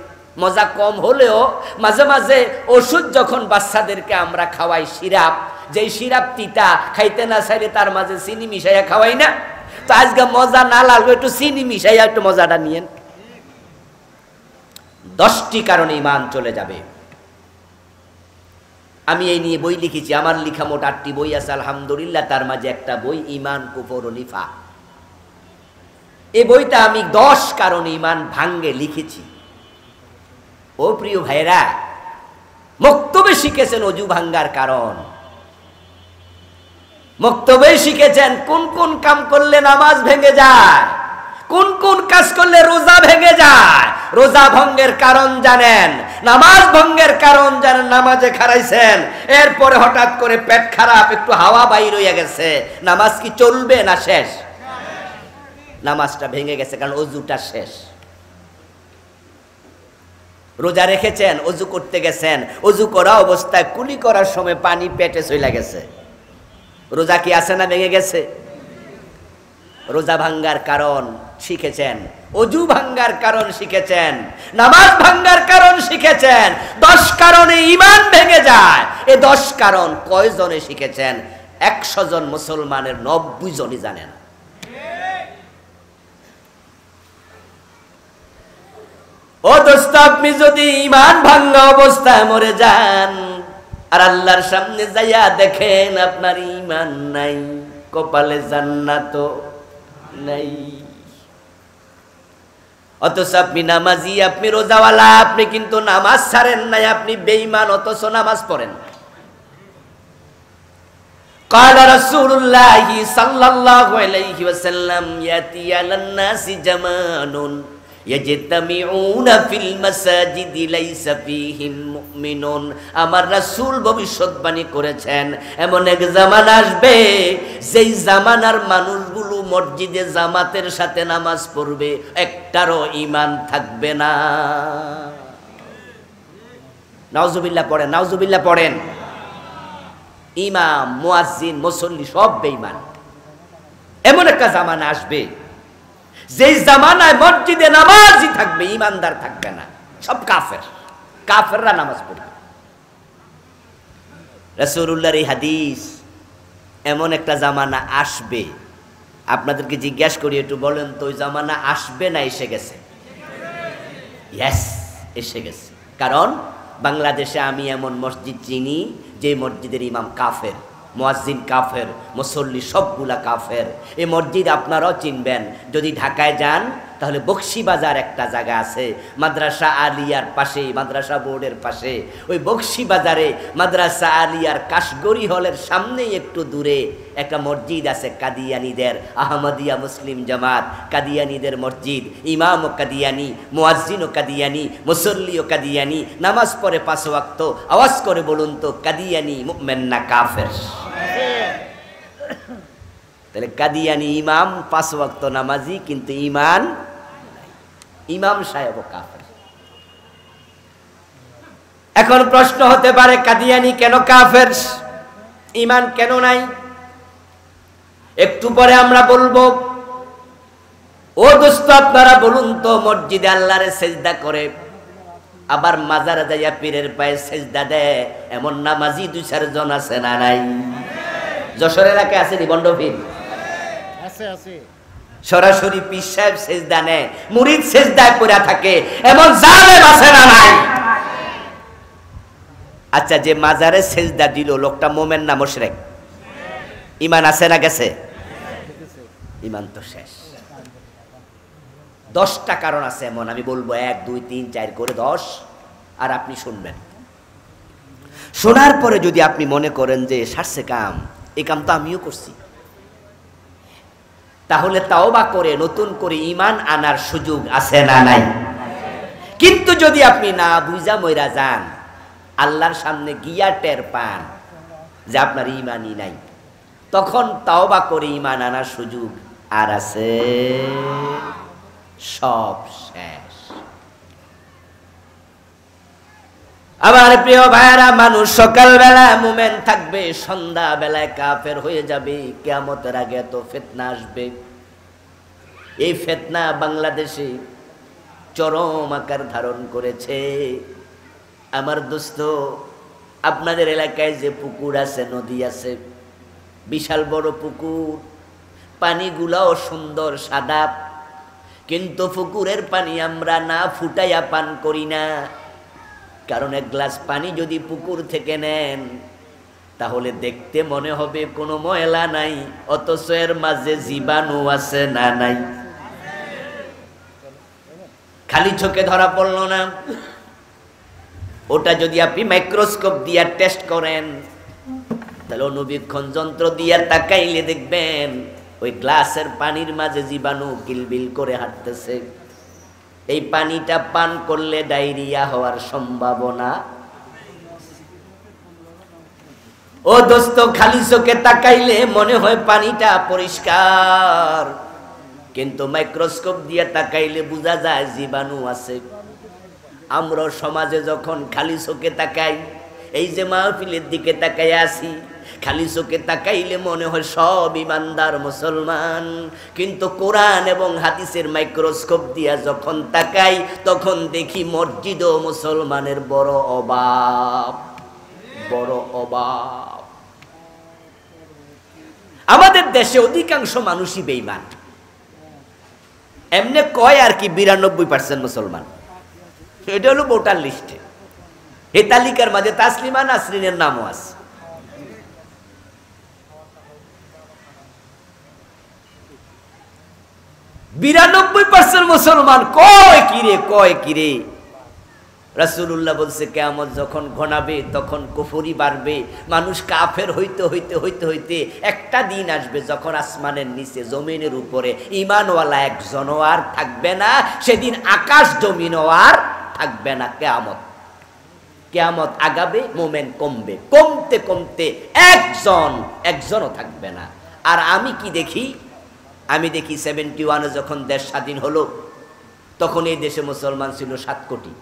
মজা কম হলেও মাঝে মাঝে ওষুধ যখন বাচ্চাদেরকে আমরা খাওয়াই, সিরাপ, যেই সিরাপ তিতা, খাইতে না চাইলে তার মাঝে চিনি মিশাইয়া খাওয়াই না, তো আজকে মজা না লাগবে, একটু চিনি মিশাইয়া একটু মজাটা নিয়েন। 10টি কারণে ঈমান চলে যাবে। আমি এই নিয়ে বই লিখেছি, আমার লেখা মোট 8টি বই আছে আলহামদুলিল্লাহ। তার মাঝে একটা বই ঈমান, কুফর ও নিফাক। এই বইটা আমি 10 কারণে ঈমান ভাঙ্গে লিখেছি। ও প্রিয় ভাইরা, মক্তবে শিখেছেন অজু ভাঙ্গার কারণ, বক্তব্যে শিখেছেন কোন কোন কাম করলে নামাজ ভেঙে যায়, কোন কোন কাজ করলে রোজা ভেঙে যায়। রোজা ভঙ্গের কারণ জানেন, নামাজ ভঙ্গের কারণ জানেন, নামাজে খারাইছেন, এরপরে হঠাৎ করে পেট খারাপ, একটু হাওয়া বাইর হয়ে গেছে, নামাজ কি চলবে না শেষ? নামাজটা ভেঙে গেছে কারণ অজুটা শেষ। রোজা রেখেছেন, অজু করতে গেছেন, অজু করা অবস্থায় কুলি করার সময় পানি পেটে চলে গেছে, রোজা কি আছে না ভেঙে গেছে? রোজা ভাঙ্গার কারণ শিখেছেন, অজু ভাঙ্গার কারণ শিখেছেন, নামাজ ভাঙ্গার কারণ শিখেছেন। 10 কারণে ঈমান ভেঙে যায়। এই 10 কারণ কয়জনে শিখেছেন? 100 জন মুসলমানের 90 জনই জানেন। ও দোস্ত, আপনি যদি ঈমান ভাঙ্গা অবস্থায় মরে যান আর আল্লাহর সামনে যাইয়া দেখেন আপনার ঈমান নাই, কপালে জান্নাত নাই, অথচ আপনি নামাজি, আপনি রোজাওয়ালা, আপনি কিন্তু নামাজ ছাড়েন নাই, আপনি বেঈমান, অথচ নামাজ পড়েন। قال رسول الله صلى الله عليه وسلم يأتي على الناس زمان يجتمعون في المساجد ليس فيهم مؤمنون। আমার রাসূল ভবিষ্যৎবাণী করেছেন এমন এক জামানা আসবে যেই জামানার মানুষগুলো মসজিদে জামাতের সাথে নামাজ পড়বে, একটারও ঈমান থাকবে না। নাউজুবিল্লাহ পড়েন, নাউজুবিল্লাহ পড়েন। ইমাম, মুয়াজ্জিন, মুসল্লি সব বেঈমান। এমন একটা জামানা আসবে যেই জামানায় মসজিদে নামাজই থাকবে, ইমানদার থাকবে না, সব কাফের। কাফেররা নামাজ পড়বে। রাসূলুল্লাহর এই হাদিস, এমন একটা জামানা আসবে। আপনাদেরকে জিজ্ঞাসা করি, একটু বলেন তো ওই জামানা আসবে না এসে গেছে? ইয়েস, এসে গেছে। কারণ বাংলাদেশে আমি এমন মসজিদ চিনি যে মসজিদের ইমাম কাফের, মুয়াজ্জিন কাফের, মুসল্লি সবগুলা কাফের। এই মসজিদ আপনারাও চিনবেন। যদি ঢাকায় যান তাহলে বকশীবাজার একটা জায়গা আছে, মাদ্রাসা আলিয়ার পাশে, মাদ্রাসা বোর্ডের পাশে। ওই বকশীবাজারে মাদ্রাসা আলিয়ার কাশগড়ি হলের সামনেই একটু দূরে একটা মসজিদ আছে কাদিয়ানীদের, আহমদিয়া মুসলিম জামাত কাদিয়ানীদের মসজিদ। ইমামও কাদিয়ানী, মুয়াজ্জিনও কাদিয়ানী, মুসল্লিও কাদিয়ানী, নামাজ পড়ে 5 ওয়াক্ত। আওয়াজ করে বলুন তো, কাদিয়ানী মুমিন না কাফের? তাহলে কাদিয়ানী ইমাম 5 ওয়াক্ত নামাজি, কিন্তু ঈমান নাই, ইমাম সাহেব কাফের। এখন প্রশ্ন হতে পারে, কাদিয়ানী কেন কাফের, ঈমান কেন নাই? একটু পরে আমরা বলবো। ও দোস্ত, আপনারা বলুন তো, মসজিদে আল্লাহরে সেজদা করে আবার মাজারে যাইয়া পীরের পায়ে সেজদা দেয় এমন নামাজি 2-4 জন আছে না নাই? যশোর এলাকায় আছে নি বন্ডপীর? আছে। সরাসরি পীর সাহেব সেজদা নেয়, মুরিদ সেজদায় পড়ে থাকে এমন জালেম আছে না নাই? আচ্ছা, যে মাজারে সেজদা দিল লোকটা মোমেন না মুশরিক? ঈমান আছে না গেছে? ঈমান তো শেষ। 10টা কারণ আছে এমন, আমি বলবো 1, 2, 3, 4 করে 10, আর আপনি শুনবেন। শোনার পরে যদি আপনি মনে করেন যে সারছে কাম, এই কাম তো আমিও করছি, তাহলে তাওবা করে নতুন করে ঈমান আনার সুযোগ আছে না নাই? কিন্তু যদি আপনি না বুঝা মইরা যান, আল্লাহর সামনে গিয়া টের পান যে আপনার ঈমানই নাই, তখন তাওবা করে ঈমান আনার সুযোগ আর আছে? সব শেষ। আমার প্রিয় ভাইরা, মানুষ সকালবেলা মুমিন থাকবে, সন্ধ্যা বেলায় কাফের হয়ে যাবে। কিয়ামতের আগে এত ফিতনা আসবে। এই ফিতনা বাংলাদেশে চরম আকার ধারণ করেছে। আমার দোস্ত, আপনাদের এলাকায় যে পুকুর আছে, নদী আছে, বিশাল বড় পুকুর, পানিগুলাও সুন্দর সাদা, কিন্তু পুকুরের পানি আমরা না ফুটাইয়া পান করি না। কারণ 1 গ্লাস পানি যদি পুকুর থেকে নেন তাহলে দেখতে মনে হবে কোনো ময়লা নাই, অথচ এর মাঝে জীবাণু আছে না নাই? খালি চোখে ধরা পড়লো না। ওটা যদি আপনি মাইক্রোস্কোপ দিয়ে টেস্ট করেন তাহলে অনুবীক্ষণ যন্ত্র দিয়ে তাকাইলে দেখবেন ওই গ্লাসের পানির মাঝে জীবাণু কিলবিল করে হাঁটতেছে। এই পানিটা পান করলে ডায়রিয়া হওয়ার সম্ভাবনা। ও দোস্ত, খালি চোখে তাকাইলে মনে হয় পানিটা পরিষ্কার, কিন্তু মাইক্রোস্কোপ দিয়ে তাকাইলে বোঝা যায় জীবাণু আছে। আমরা সমাজে যখন খালি চোখে তাকাই, এই যে মাহফিলের দিকে তাকাই আছি, খালি চোখে তাকাইলে মনে হয় সব ইমানদার মুসলমান, কিন্তু কোরআন এবং হাদিসের মাইক্রোস্কোপ দিয়া যখন তাকাই তখন দেখি মসজিদ ও মুসলমানের বড় অভাব, বড় অভাব। আমাদের দেশে অধিকাংশ মানুষই বেঈমান। এমনি কয় আর কি 92% মুসলমান, এটা হলো ভোটার লিস্টে। এই তালিকার মাঝে তাসলিমা নাসরিনের নামও আছে। %92 মুসলমান কয় কিরে, কয় কিরে। রাসূলুল্লাহ বলছে কিয়ামত যখন ঘনাবে তখন কুফরি বাড়বে, মানুষ কাফের হইতে হইতে হইতে হইতে একটা দিন আসবে যখন আসমানের নিচে জমিনের উপরে ঈমানওয়ালা একজনও আর থাকবে না। সেদিন আকাশ জমিনও আর থাকবে না। কিয়ামত আগাবে, মোমেন কমবে, কমতে কমতে একজনও থাকবে না। আর আমি কি দেখি, আমি দেখি 71-এ যখন দেশ স্বাধীন হলো তখন এই দেশে মুসলমান ছিল 7 কোটি,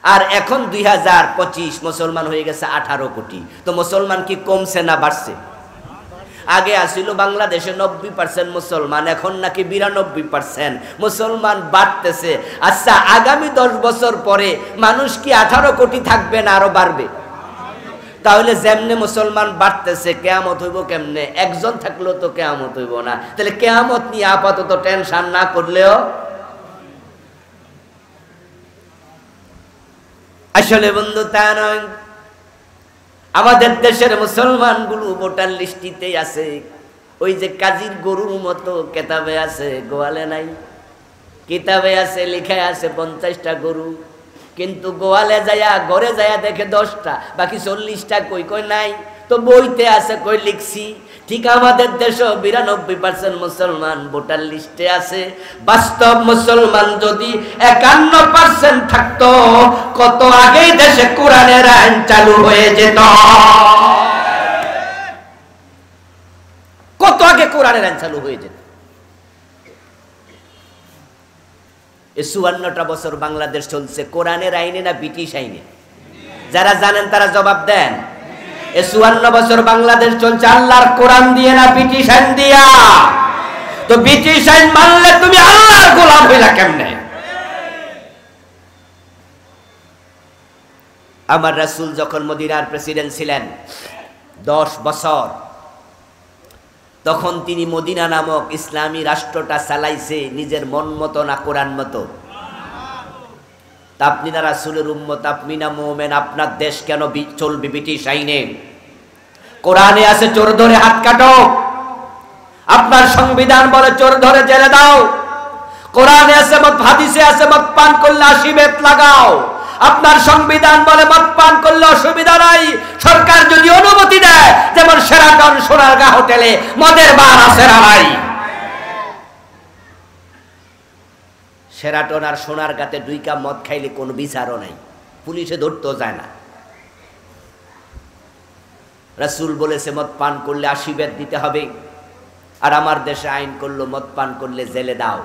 আর এখন 2025 মুসলমান হয়ে গেছে 18 কোটি। তো মুসলমান কি কমছে না বাড়ছে? আগে আসিল বাংলাদেশে 90% মুসলমান, এখন নাকি 92% মুসলমান বাড়তেছে। আচ্ছা, আগামী 10 বছর পরে মানুষ কি 18 কোটি থাকবে না আরো বাড়বে? তাহলে যেমনে মুসলমান বাড়তেছে কিয়ামত হইব কেমনে? একজন থাকলেও তো কিয়ামত হইব না। তাহলে কিয়ামত নিয়ে আপাতত টেনশন না করলেও, আসলে বন্ধু তা নয়। আমাদের দেশের মুসলমানগুলো ভোটার লিস্টিতেই আছে, ওই যে কাজীর গরুর মতো কেতাবে আছে, গোয়ালে নাই। কিতাবে আছে, লেখায় আছে 50টা গরু, কিন্তু গোয়ালে যায়া ঘরে যায়া দেখে 10টা, বাকি 40টা কই কই নাই। তো বইতে আছে কই লিখছি। ঠিক আমাদের দেশও 92% মুসলমান ভোটার লিস্টে আছে। বাস্তব মুসলমান যদি 51% থাকতো, কত আগেই দেশে কোরআনের আইন চালু হয়ে যেত, কত আগে কোরআনের আইন চালু হয়ে যেত। 54টা বছর বাংলাদেশ চলছে কোরআনের আইনে না ব্রিটিশ আইনে? যারা জানেন তারা জবাব দেন। 54 বছর বাংলাদেশ চলছে আল্লাহর কোরআন দিয়ে না ব্রিটিশ আইন দিয়া? তো ব্রিটিশ আইন মানলে তুমি আল্লাহর গোলাম হইলা কেমনে? আমার রাসূল যখন মদিনার প্রেসিডেন্ট ছিলেন 10 বছর, তখন তিনি মদিনা নামক ইসলামী রাষ্ট্রটা চালাইছে নিজের মন মতো না কোরআন মতো? তা আপনি না রাসূলের উম্মত, আপনি না মুমিন, আপনার দেশ কেন চলবে ব্রিটিশ আইনে? কোরআনে আছে চোর ধরে হাত কাটো, আপনার সংবিধান বলে চোর ধরে জেলে দাও। কোরআনে আছে মদ, হাদিসে আছে মদ পান করলে 80 বেত লাগাও। আপনার সংবিধান বলে মদ পান করলে অসুবিধা নাই, সরকার যদি অনুমতি দেয়, যেমন শেরাটন সোনারগাঁ হোটেলে মদের বার আছে না ভাই? শেরাটন আর সোনারগাঁতে 2 কাপ মদ খাইলে কোনো বিচারও নাই, পুলিশে ধরতেও যায় না। রাসূল বলেছে মদ পান করলে 80 বেত দিতে হবে, আর আমার দেশে আইন করলো মদ পান করলে জেলে দাও।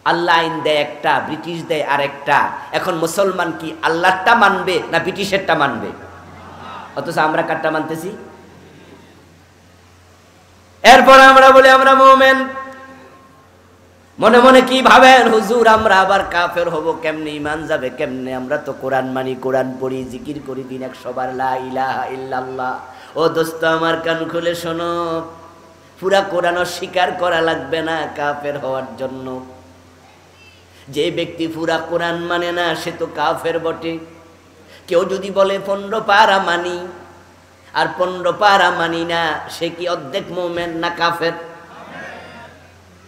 আল্লাহ আইন দেয় একটা, ব্রিটিশ দেয় আরেকটা। এখন মুসলমান কি আল্লাহরটা মানবে না ব্রিটিশেরটা মানবে? অথচ আমরা কারটা মানতেছি। এরপর আমরা বলি আমরা মুমিন। মনে মনে কি ভাবেন, হুজুর আমরা আবার কাফের হব কেমনে, ঈমান যাবে কেমনে? আমরা তো কোরআন মানি, কোরআন পড়ি, জিকির করি দিন 100 বার লা ইলাহা ইল্লাল্লাহ। ও দোস্ত আমার কান খুলে শোনো, পুরা কোরআন অস্বীকার করা লাগবে না কাফের হওয়ার জন্য। যে ব্যক্তি পুরা কোরআন মানে না সে তো কাফের বটে। কেউ যদি বলে 15 পারা মানি আর 15 পারা মানি না, সে কি অর্ধেক মুমিন না কাফের?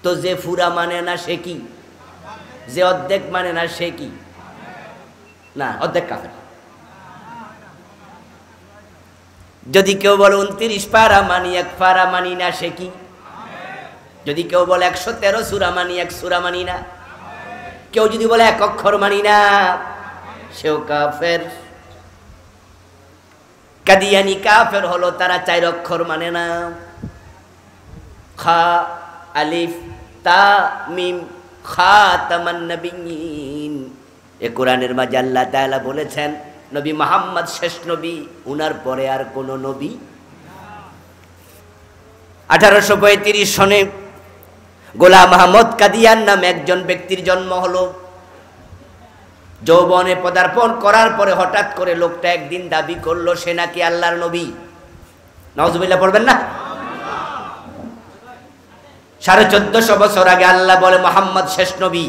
তো যে পুরা মানে না সে কি? যে অর্ধেক মানে না সে কি? না, অর্ধেক কাফের। যদি কেউ বলে 29 পারা মানি, 1 পারা মানি না, সে কি? যদি কেউ বলে 113 সূরা মানি, 1 সূরা মানি না, কেউ যদি বলে 1 অক্ষর মানি না, সেও কাফের। কাদিয়ানি কাফের হলো তারা 4 অক্ষর মানে না। খা আলিফ তা মিম খাতামান নবিয়্যিন। এ কোরআনের মাঝে আল্লাহ তাআলা বলেছেন নবী মুহাম্মদ শেষ নবী, উনার পরে আর কোন নবী। 1835 সনে গোলাম আহমদ কাদিয়ান নামে একজন ব্যক্তির জন্ম হলো। যৌবনে পদার্পণ করার পরে হঠাৎ করে লোকটা একদিন দাবি করলো সে নাকি আল্লাহর নবী। নাউজুবিল্লাহ পড়বেন না? 1450 বছর আগে আল্লাহ বলে মুহাম্মদ শেষ নবী,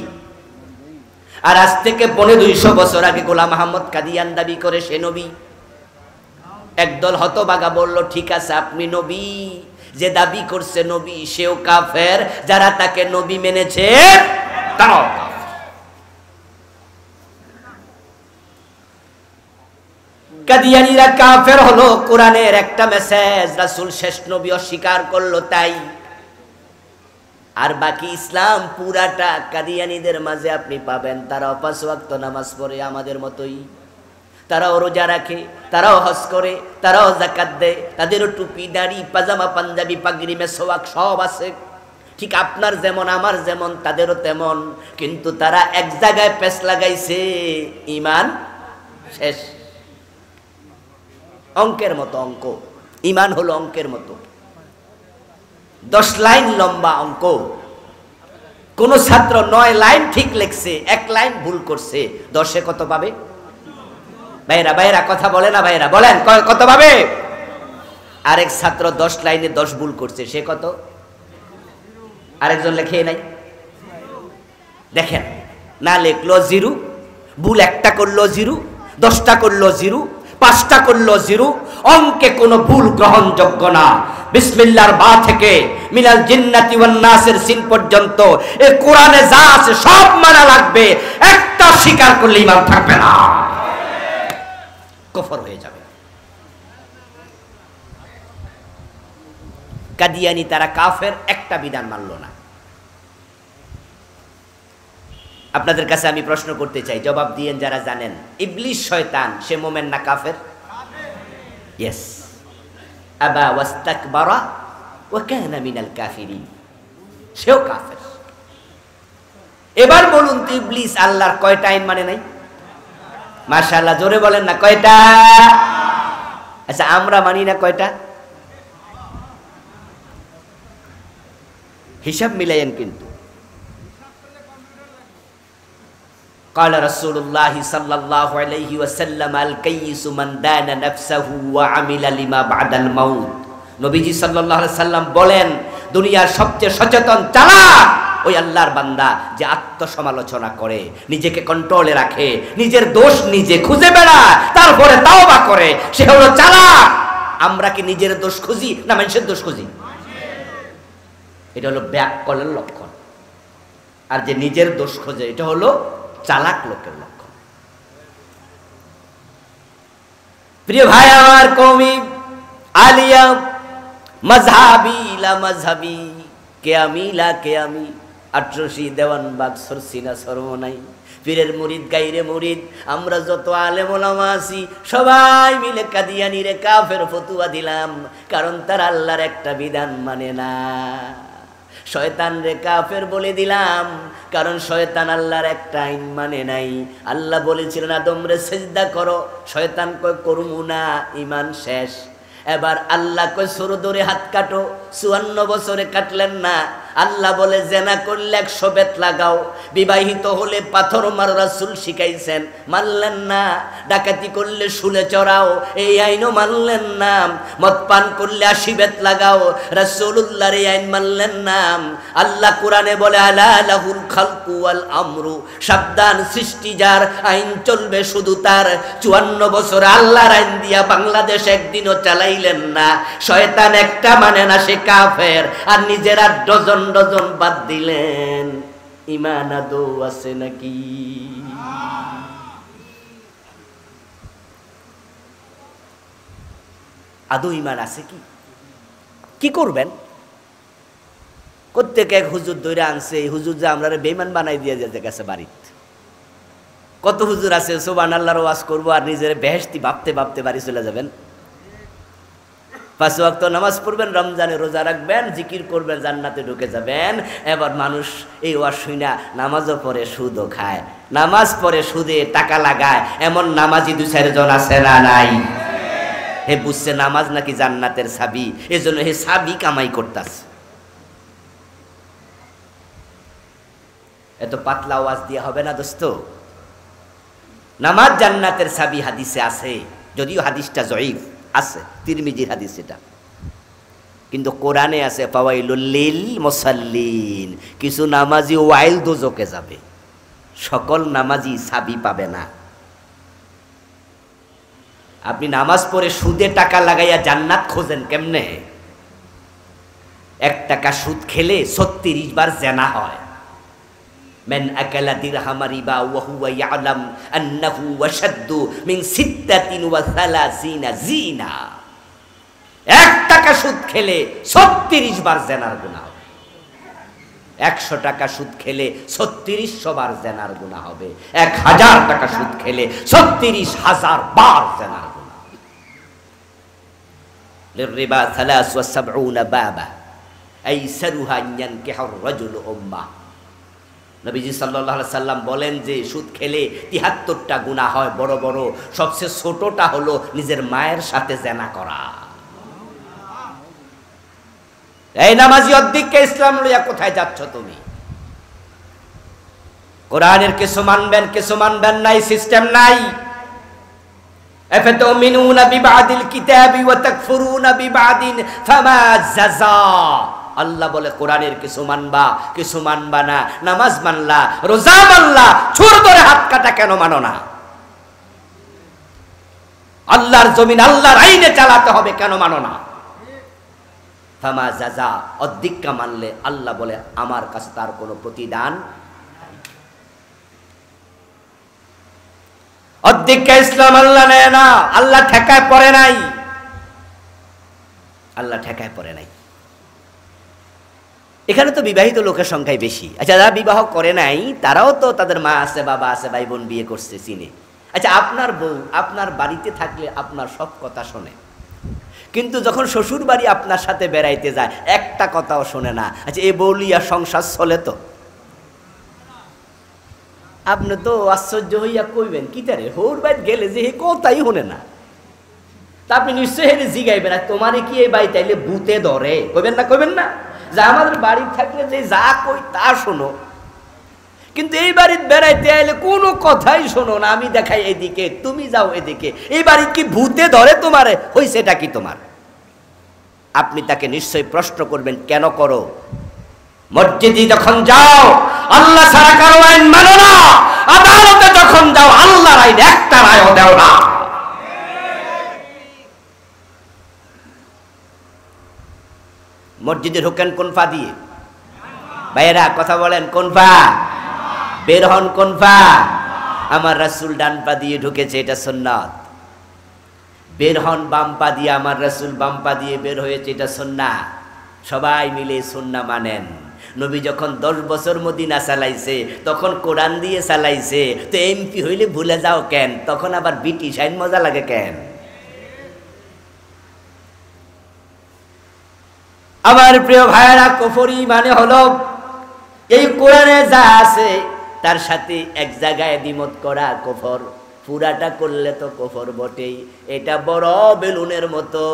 আর আজ থেকে 250 বছর আগে গোলাম আহমদ কাদিয়ান দাবি করে সে নবী। একদল হতভাগা বলল ঠিক আছে আপনি নবী, যে দাবি করছে নবী সেও কাফের, যারা তাকে নবী মেনেছে তারাও কাফের। কাদিয়ানীরা কাফের হলো কোরআনের একটা মেসেজ রাসূল শেষ নবী অস্বীকার করলো তাই। আর বাকি ইসলাম পুরাটা কাদিয়ানীদের মাঝে আপনি পাবেন। তারাও 5 ওয়াক্ত নামাজ পড়ে আমাদের মতোই, তারাও রোজা রাখে, তারাও হজ করে, তারাও যাকাত দেয়, তাদেরও টুপি দাড়ি পাজামা পাঞ্জাবি পাগড়ি মেসওয়াক সব আছে, ঠিক আপনার যেমন আমার যেমন তাদেরও তেমন। কিন্তু তারা এক জায়গায় পেছ লাগাইছে, ঈমান শেষ। অঙ্কের মতো অঙ্ক, ঈমান হলো অঙ্কের মতো 10 লাইন লম্বা অঙ্ক। কোন ছাত্র 9 লাইন ঠিক লিখছে, 1 লাইন ভুল করছে, 10-এ কত পাবে? ভাইরা ভাইরা কথা বলে না, ভাইরা বলেন কত পাবে? আরেক ছাত্র 10 লাইনে 10 ভুল করছে, সে কত? আরেকজন লেখে নাই। দেখেন, না লিখলো 0, ভুল 1টা করলো 0, 10টা করলো 0, 5টা করলো 0। অঙ্কে কোনো ভুল গ্রহণযোগ্য না। বিসমিল্লাহর বা থেকে মিনাল জিন্নাতি ওয়ান নাসের সিন পর্যন্ত এই কোরআনে যা আছে সব মানা লাগবে, একটা স্বীকার করলে ঈমান থাকবে না, কুফর হয়ে যাবে। কাদিয়ানী তারা কাফের, একটা বিধান মানলো না। আপনাদের কাছে আমি প্রশ্ন করতে চাই, জবাব দিয়েন যারা জানেন। ইবলিস শয়তান সে মুমিন না কাফের? ইয়েস। আবা ওয়াস্তাকবারা ওয়া কানা মিনাল কাফিরিন, সেও কাফের। এবার বলুন তো ইবলিস আল্লাহর কয়টা আইন মানে নাই? মাশাআল্লাহ, জোরে বলেন না কয়টা? আচ্ছা আমরা মানি না কয়টা? হিসাব মিলাইয়েন কিন্তু। قال رسول الله صلى الله عليه وسلم الكيس من دان نفسه وعمل لما بعد الموت। নবীজি সাল্লাল্লাহু আলাইহি সাল্লাম বলেন দুনিয়ার সবচেয়ে সচেতন চালাক ওই আল্লাহর বান্দা যে আত্মসমালোচনা করে, নিজেকে কন্ট্রোলে রাখে, নিজের দোষ নিজে খুঁজে বেড়ায়, তারপরে তাওবা করে, সে হলো চালাক। আমরা কি নিজের দোষ খুঁজি না মানুষের দোষ খুঁজি? এটা হলো ব্যাককলের লক্ষণ। আর যে নিজের দোষ খোঁজে এটা হলো চালাক লোকের লক্ষণ। প্রিয় ভাই আমার, কওমি আলিয়া মাযহাবি লা মাযহাবি কে আমি লা কে আমি, ৮৮ দেওয়ানবাগ সরসিনা সরমনাই, পীরের মুরিদ গাইরে মুরিদ, আমরা যত আলেম ওলামা আছি সবাই মিলে কাদিয়ানীরে কাফের ফতুয়া দিলাম, কারণ তারা আল্লাহর একটা বিধান মানে না। শয়তান রে কাফের বলে দিলাম, কারণ শয়তান আল্লাহর একটা আইন মানে নাই। আল্লাহ বলেছিলেন আদম রে সিজদা করো, শয়তান কয় করমু না, ঈমান শেষ। এবার আল্লাহ কয় সরু ধরে হাত কাটো, ৫৪ বছরে কাটলেন না। আল্লাহ বলে জেনা করলে ১০০ বেত লাগাও, বিবাহিত হলে পাথর মারো, রাসূল শিখাইছেন, মানলেন না। ডাকাতি করলে শুলে চড়াও, এই আইনও মানলেন না। মদ পান করলে ৮০ বেত লাগাও, রাসূলুল্লাহর এই আইন মানলেন না। আল্লাহ কোরআনে বলে আলা লাহুল খালকু ওয়াল আমরু, সাবধান সৃষ্টি যার, আইন চলবে শুধু তার। ৫৪ বছর আল্লাহর আইন দিয়া বাংলাদেশ একদিনও চালাইলেন না। শয়তান একটা মানে না, সে কাফের। আর নিজেরা ডজন ডজন বাদ দিলেন, ঈমান আদৌ আছে নাকি? আদৌ ইমান আছে কি করবেন? প্রত্যেকে এক হুজুর দৈরা আনছে, এই হুজুর যে আমরা বেঈমান বানাই দিয়ে যেতে গেছে বাড়িতে। কত হুজুর আছে সুবহানাল্লাহর ওয়াজ করবো আর নিজের বেহেশতি ভাবতে ভাবতে বাড়ি চলে যাবেন। 5 ওয়াক্ত নামাজ পড়বেন, রমজানে রোজা রাখবেন, জিকির করবেন, জান্নাতে ঢুকে যাবেন। এবার মানুষ এই ওয়াজ শুনা নামাজও পড়ে সুদও খায়, নামাজ পড়ে সুদে টাকা লাগায়, এমন নামাজি 2-4 জন আছে না নাই? হে বুঝছে নামাজ নাকি জান্নাতের চাবি, এজন্য হে চাবি কামাই করতাছে। এত পাতলা ওয়াজ দিয়ে হবে না দোস্ত। নামাজ জান্নাতের চাবি হাদিসে আছে, যদিও হাদিসটা জয়ীফ আছে, তিরমিজির হাদিস এটা, কিন্তু কোরআনে আছে ফাওয়াইলুল লিল মুসাল্লিন। কিছু নামাজি ওয়াইল দোজকে যাবে, সকল নামাজি চাবি পাবে না। আপনি নামাজ পড়ে সুদে টাকা লাগাইয়া জান্নাত খোঁজেন কেমনে? 1 টাকা সুদ খেলে 36 বার জেনা হয়। মান আকালা দিরহাম রিবা ওয়া হুয়া ইয়ালাম আন্নাহু ওয়াশাদ্দু মিন 36 জিনা। 1 টাকা সুদ খেলে 36 বার জেনার গুনাহ হবে। 100 টাকা সুদ খেলে 3600 বার জেনার গুনাহ হবে। 1000 টাকা সুদ খেলে 36,000 বার জেনার গুনাহ হবে। লিররিবা 73 বাবা আইসারুহা ইয়ানকিহুর রাজুলু উম্মাহ। নবীজি সাল্লাল্লাহু আলাইহি সাল্লাম বলেন যে সুদ খেলে 73টা গুনাহ হয় বড় বড়, সবচেয়ে ছোটটা হলো নিজের মায়ের সাথে জেনা করা। এই নামাজি অদ্দিককে ইসলাম লইয়া কোথায় যাচ্ছ তুমি? কোরআনের কিছু মানবেন কিছু মানবেন নাই, সিস্টেম নাই। আফাতুমিনুনা বিবাদিল কিতাবি ওয়া তাকফুরুনা বিবাদিন ফামা জাযা। আল্লাহ বলে কোরআনের কিছু মানবা না, নামাজ মানলা, রোজা মানলা, চোর ধরে হাত কাটা কেন মানো না? আল্লাহর জমিন আল্লাহর আইনে চালাতে হবে কেন মানো না? ফামা জাযা, অদ্দিক্কা মানলে আল্লাহ বলে আমার কাছে তার কোনো প্রতিদান। অদ্দিক্কা ইসলাম আল্লাহ নেয় না, আল্লাহ ঠেকায় পড়ে নাই, আল্লাহ ঠেকায় পড়ে নাই। এখানে তো বিবাহিত লোকের সংখ্যাই বেশি। আচ্ছা, যারা বিবাহ করে নাই তারাও তো তাদের মা আছে, বাবা আছে, ভাই বোন বিয়ে করছে, চিনে। আচ্ছা, আপনার বউ আপনার বাড়িতে থাকলে আপনার সব কথা শোনে, কিন্তু যখন শ্বশুর বাড়ি আপনার সাথে বেড়াইতে যায় একটা কথাও শোনে না। আচ্ছা, এই বউলিয়া সংসার চলে তো? আপনি তো আশ্চর্য হইয়া কইবেন কি তারে হোর বাইত গেলে যে হে কথাই শোনে না, তা আপনি নিশ্চয়ই হেরে জিগাইবেন তোমারে কি এই বাড়ি তাইলে ভূতে ধরে? কইবেন না যে আমাদের বাড়ি থাকলে যে যা কই তা শোনো, কিন্তু এই বাড়িতে বেড়াইতে আইলে কোনো কথাই শোনো না। আমি দেখাই এদিকে, তুমি যাও এদিকে। এই বাড়ি কি ভূতে ধরে তোমারে? হইছেটা কি তোমার? আপনি তাকে নিশ্চয়ই প্রশ্ন করবেন কেন করো? মসজিদে যখন যাও আল্লাহ ছাড়া কারো আইন মানো না, আদালতে যখন যাও আল্লাহর আইন একটা রায়ও দাও না। মসজিদে ঢোকেন কোন পা দিয়ে? ভাইয়েরা কথা বলেন, কোন পা? বের হন কোন পা? আমার রাসূল ডান পা দিয়ে ঢুকেছে, এটা সুন্নাত। বের হন বাম পা দিয়ে, আমার রাসূল বাম পা দিয়ে বের হয়েছে, এটা সুন্নাহ। সবাই মিলে সুন্নাহ মানেন। নবী যখন 10 বছর মদিনা চালাইছে তখন কোরআন দিয়ে চালাইছে, তো এমপি হইলে ভুলে যাও কেন? তখন আবার ব্রিটিশ আইন মজা লাগে কেন? আমার প্রিয় ভাইয়েরা, কুফরি মানে হলো এই কোরআনে যা আছে তার সাথে এক জায়গায় দ্বিমত করা কুফর। পুরাটা করলে তো কুফর বটেই। এটা বড় বেলুনের মতো।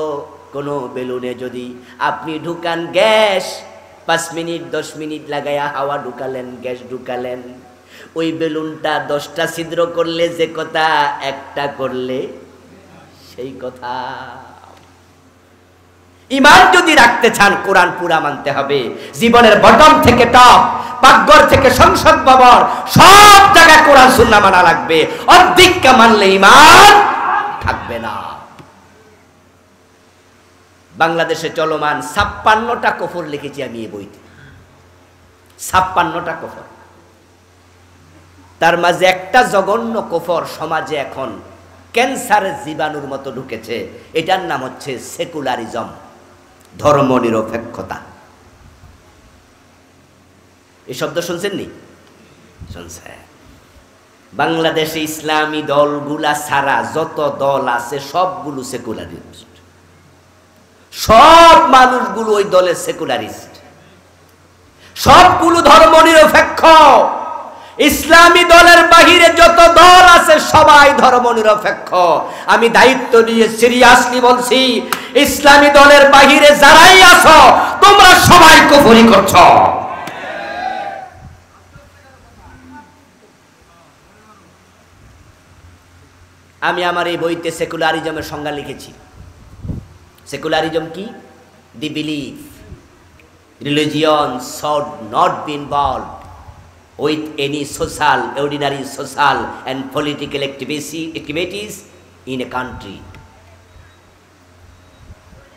কোনো বেলুনে যদি আপনি ঢুকান গ্যাস, 5 মিনিট 10 মিনিট লাগাইয়া হাওয়া ঢুকালেন, গ্যাস ঢুকালেন, ওই বেলুনটা 10টা ছিদ্র করলে যে কথা, একটা করলে সেই কথা। ঈমান যদি রাখতে চান কোরআন পুরা মানতে হবে। জীবনের বটম থেকে টপ, পাকঘর থেকে সংসদ ভবন, সব জায়গায় কোরআন সুন্নাহ মানা লাগবে। অর্ধেকটা মানলে ঈমান থাকবে না। বাংলাদেশে চলমান 56টা কুফর লিখেছি আমি এই বইতে, 56টা কুফর। তার মাঝে একটা জঘন্য কুফর সমাজে এখন ক্যান্সারের জীবাণুর মতো ঢুকেছে। এটার নাম হচ্ছে সেকুলারিজম, ধর্মনিরপেক্ষতা। এই শব্দ শুনছেন নি? শুনছেন। বাংলাদেশে ইসলামী দলগুলা ছাড়া যত দল আছে সবগুলো সেকুলারিস্ট, সব মানুষগুলো ওই দলের সেকুলারিস্ট, সবগুলো ধর্মনিরপেক্ষ। ইসলামী দলের বাহিরে যত দল আছে সবাই ধর্মনিরপেক্ষ। আমি দায়িত্ব নিয়ে সিরিয়াসলি বলছি, ইসলামী দলের বাহিরে যারাই আছো তোমরা সবাই কুফরি করছো। আমি আমার এই বইতে সেকুলারিজমের সংজ্ঞা লিখেছি। সেকুলারিজম কি? দি belief religion should not be involved with any social, ordinary social and political activities in a country.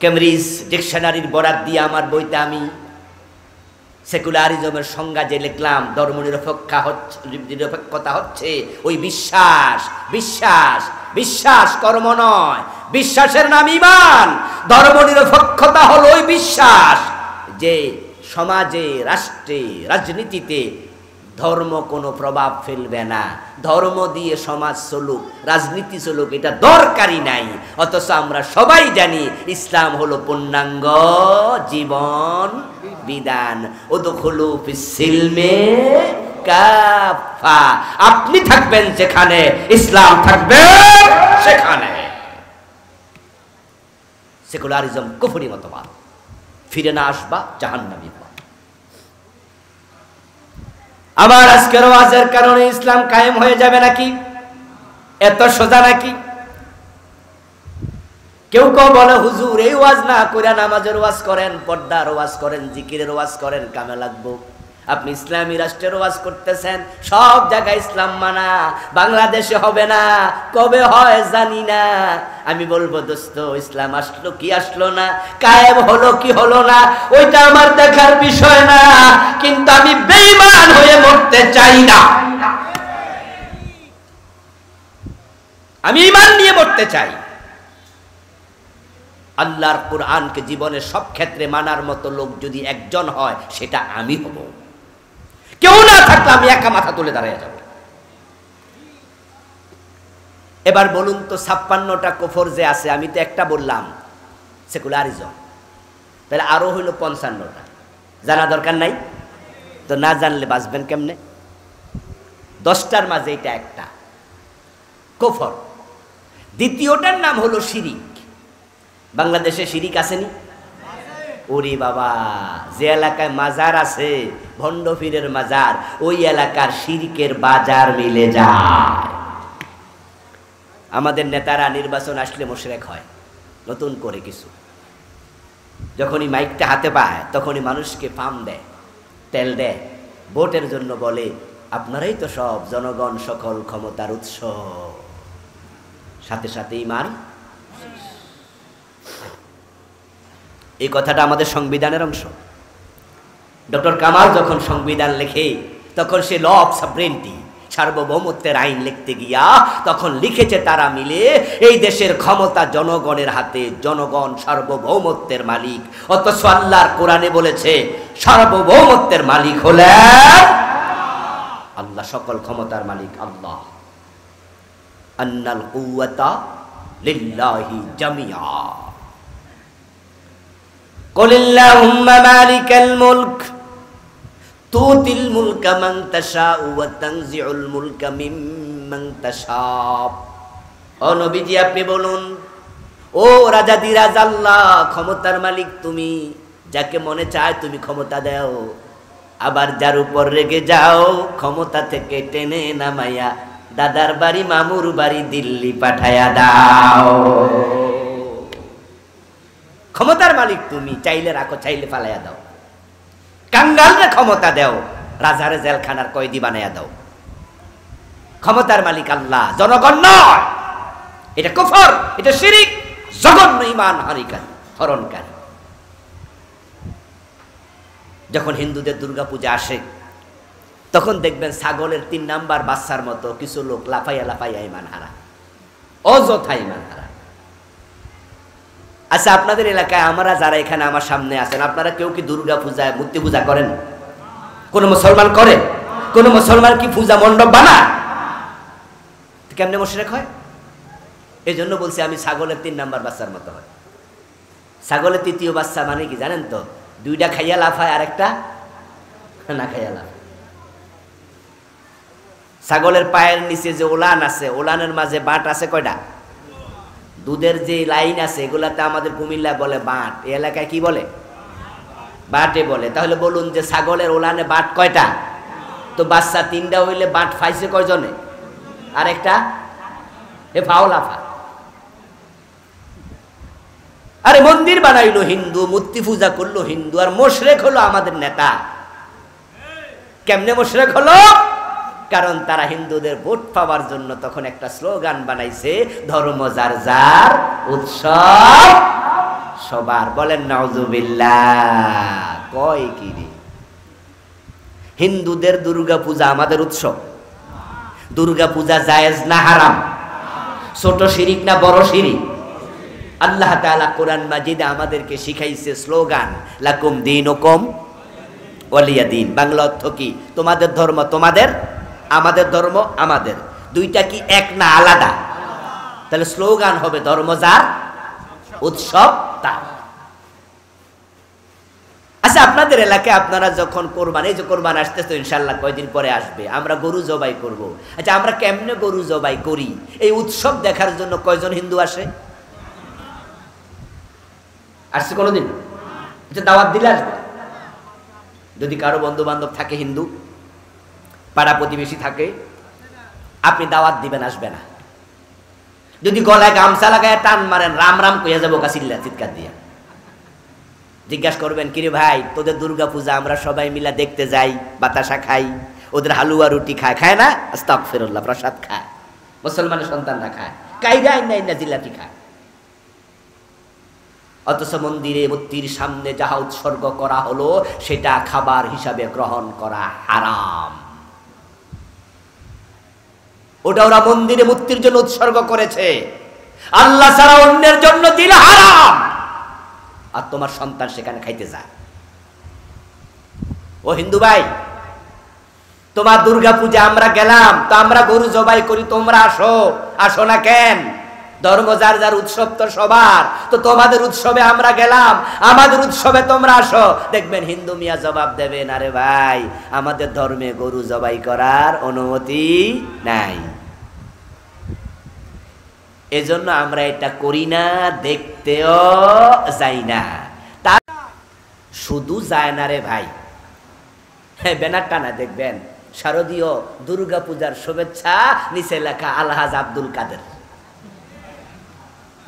Cambridge ডিকশনারির বরাত দিয়ে আমার বইতে আমি সেকুলারিজমের সংজ্ঞা যে লিখলাম, ধর্মনিরপেক্ষতা হচ্ছে ওই বিশ্বাস, বিশ্বাস, বিশ্বাস কর্ম নয়, বিশ্বাসের নাম ঈমান। ধর্মনিরপেক্ষতা হলো ওই বিশ্বাস যে সমাজে, রাষ্ট্রে, রাজনীতিতে ধর্ম কোনো প্রভাব ফেলবে না, ধর্ম দিয়ে সমাজ চলুক, রাজনীতি চলুক, এটা দরকারই নাই। অথচ আমরা সবাই জানি ইসলাম হলো পূর্ণাঙ্গ জীবন বিধান। উদখুলু ফিস-সিলমে কাফা। আপনি থাকবেন যেখানে, ইসলাম থাকবে সেখানে। সেকুলারিজম কুফরি মতবাদ, ফিরে না আসবা জাহান্নামী। আমার আজকের ওয়াজের কারণে ইসলাম কায়েম হয়ে যাবে নাকি? এত সোজা নাকি? কেউ কেউ বলে হুজুর এই ওয়াজ না কইরা নামাজের ওয়াজ করেন, পর্দার ওয়াজ করেন, জিকিরের ওয়াজ করেন, কামে লাগবো। আপনি ইসলামী রাষ্ট্রের ওয়াজ করতেছেন, সব জায়গায় ইসলাম মানা, বাংলাদেশে হবে না, কবে হয় জানি না। আমি বলবো দোস্ত, ইসলাম আসলো কি আসলো না, কায়েম হলো কি হলো না, ওইটা আমার দেখার বিষয় না, কিন্তু আমি বেঈমান হয়ে মরতে চাই না। আমি ঈমান নিয়ে মরতে চাই। আল্লাহর কোরআনকে জীবনের সব ক্ষেত্রে মানার মতো লোক যদি একজন হয়, সেটা আমি হব। কেউ না থাকলে আমি একা মাথা তুলে দাঁড়িয়ে যাব। এবার বলুন তো, 56টা কুফর যে আছে, আমি তো একটা বললাম সেকুলারিজম, তাহলে আরো হইল 55টা। জানা দরকার নাই তো? না জানলে বাঁচবেন কেমনে? 10টার মাঝে এটা একটা কুফর। দ্বিতীয়টার নাম হলো শিরিক। বাংলাদেশে শিরিক আসেনি? ওরে বাবা, যে এলাকায় মাজার আছে, ভণ্ড পীরের মাজার, ওই এলাকার শিরিকের বাজার মিলে যায়। আমাদের নেতারা নির্বাচন আসলে মুশরিক হয় নতুন করে কিছু। যখনই মাইকটা হাতে পায় তখনই মানুষকে পাম দেয়, তেল দেয়, ভোটের জন্য বলে আপনারাই তো সব, জনগণ সকল ক্ষমতার উৎস। সাথে সাথে ঈমান। এই কথাটা আমাদের সংবিধানের অংশ। ডক্টর কামাল যখন সংবিধান লেখে তখন সে ল অফ সভরেন্টি, সার্বভৌমত্বের আইন লিখতে গিয়া তখন লিখেছে তারা মিলে এই দেশের ক্ষমতা জনগণের হাতে, জনগণ সার্বভৌমত্বের মালিক। অথচ আল্লাহর কোরআনে বলেছে সার্বভৌমত্বের মালিক হলেন আল্লাহ, সকল ক্ষমতার মালিক আল্লাহ। আন্নাল কুওয়াতা লিল্লাহি জামিআ। কুলিল্লাহুম্মা মালিকাল মুলক তুতিল মুলকা মান তাশাউ ওয়া তানজিউল মুলকা মিম্মান তাশাউ। ও নবীজি, আপনি বলুন, ও রাজাদিরাজ আল্লাহ, ক্ষমতার মালিক তুমি, যাকে মনে চায় তুমি ক্ষমতা দাও, আবার যার উপর রেগে যাও ক্ষমতা থেকে টেনে নামাইয়া দাদার বাড়ি, মামুর বাড়ি, দিল্লি পাঠায়া দাও। ক্ষমতার মালিক তুমি, চাইলে রাখো, চাইলে ফালাইয়া দাও। কাঙ্গালরে ক্ষমতা দাও, রাজারে জেলখানার কয়েদি বানাইয়া দাও। ক্ষমতার মালিক আল্লাহ, জনগণ নয়। এটা কুফর, এটা শিরিক, জঘন্য ঈমান হরণকারী। যখন হিন্দুদের দুর্গা পূজা আসে তখন দেখবেন ছাগলের 3 নাম্বার বাচ্চার মতো কিছু লোক লাফাইয়া লাফাইয়া ঈমান হারা। অযথাই ইমান হারা। আচ্ছা, আপনাদের এলাকায় আমরা যারা এখানে আমার সামনে আছেন, আপনারা কেউ কি দুর্গা পূজায় মূর্তি পূজা করেন? কোন মুসলমান করে? কোন মুসলমান কি পূজা মণ্ডপ বানায়? কেমনে মুশরিক হয়? এই জন্য বলছি আমি ছাগলের 3 নাম্বার বাচ্চার মতো হয়। ছাগলের 3য় বাচ্চা মানে কি জানেন তো? 2টা খাইয়া লাফায় আর একটা না খাইয়া লাফায়। ছাগলের পায়ের নিচে যে ওলান আছে, ওলানের মাঝে বাঁট আছে কয়টা? দুধের যে লাইন আছে এগুলাতে আমাদের কুমিল্লা বলে বাঁট, এই এলাকায় কি বলে? বাঁটে বলে। তাহলে বলুন যে ছাগলের ওলানে বাঁট কয়টা? তো বাচ্চা 3টা হইলে বাঁট ফাইছে কয়জনে? আর একটা এ ফাও লাফা। আরে মন্দির বানাইলো হিন্দু, মূর্তি পূজা করলো হিন্দু, আর মুশরিক হলো আমাদের নেতা। কেমনে মুশরিক হলো? কারণ তারা হিন্দুদের ভোট পাওয়ার জন্য তখন একটা স্লোগান বানাইছে, ধর্ম যার যার উৎসব সবার। বলেন নাউজুবিল্লাহ। কয় কি রে? হিন্দুদের দুর্গা পূজা আমাদের উৎসব। দুর্গা পূজা জায়েজ না হারাম? ছোট শিরিক না বড় শিরিক? আল্লাহ তাআলা কোরআন মাজিদে আমাদেরকে শিখাইছে স্লোগান, লাকুম দীনুকুম ওয়ালিয়া দীন। বাংলা অর্থ কি? তোমাদের ধর্ম তোমাদের, আমাদের ধর্ম আমাদের। দুইটা কি এক না আলাদা? তাহলে স্লোগান হবে ধর্ম যার উৎসব তার। আচ্ছা, আপনাদের এলাকায় আপনারা যখন কোরবান, এই যে কোরবান আসতেছে ইনশাআল্লাহ কয়দিন পরে আসবে, আমরা গরু জবাই করব। আচ্ছা, আমরা কেমনে গরু জবাই করি? এই উৎসব দেখার জন্য কয়জন হিন্দু আসে? আসছে কোনোদিন? এটা দাওয়াত দিলে আসবে। যদি কারো বন্ধু বান্ধব থাকে হিন্দু, পাড়া প্রতিবেশী থাকে, আপনি দাওয়াত দিবেন, আসবে না। যদি গলায় গামছা লাগায় টান মারেন, রাম রাম কইয়া যাবো কাছিল্লা চিৎকার দিয়া। জিজ্ঞাসা করবেন, কিরে ভাই তোদের দুর্গা পূজা আমরা সবাই মিলা দেখতে যাই, বাতাসা খাই, ওদের হালুয়া রুটি খায়, খায় না? আস্তাগফিরুল্লাহ, প্রসাদ খায়, মুসলমানের সন্তানরা খায়, কাইরা না জিলাপি খায়। অথচ মন্দিরে মূর্তির সামনে যাহা উৎসর্গ করা হলো সেটা খাবার হিসাবে গ্রহণ করা হারাম। ওটা ওরা মন্দিরে মূর্তির জন্য উৎসর্গ করেছে, আল্লাহ ছাড়া অন্যের জন্য দিলে হারাম। আর তোমার সন্তান সেখানে খাইতে যায়। ও হিন্দু ভাই, তোমার দুর্গা পূজা আমরা গেলাম, তো আমরা গরু জবাই করি, তোমরা আসো। আসো না কেন? ধর্ম যার যার উৎসব তো সবার, তো তোমাদের উৎসবে আমরা গেলাম, আমাদের উৎসবে তোমরা আসো। দেখবেন হিন্দু মিয়া জবাব দেবেন, আরে ভাই আমাদের ধর্মে গরু জবাই করার অনুমতি নাই, এজন্য আমরা এটা করি না, দেখতেও যাই না। তা শুধু যায় না রে ভাই, হ্যাঁ ব্যানারটা না দেখবেন, শারদীয় দুর্গা পূজার শুভেচ্ছা, নিচে লেখা আলহাজ আব্দুল কাদের।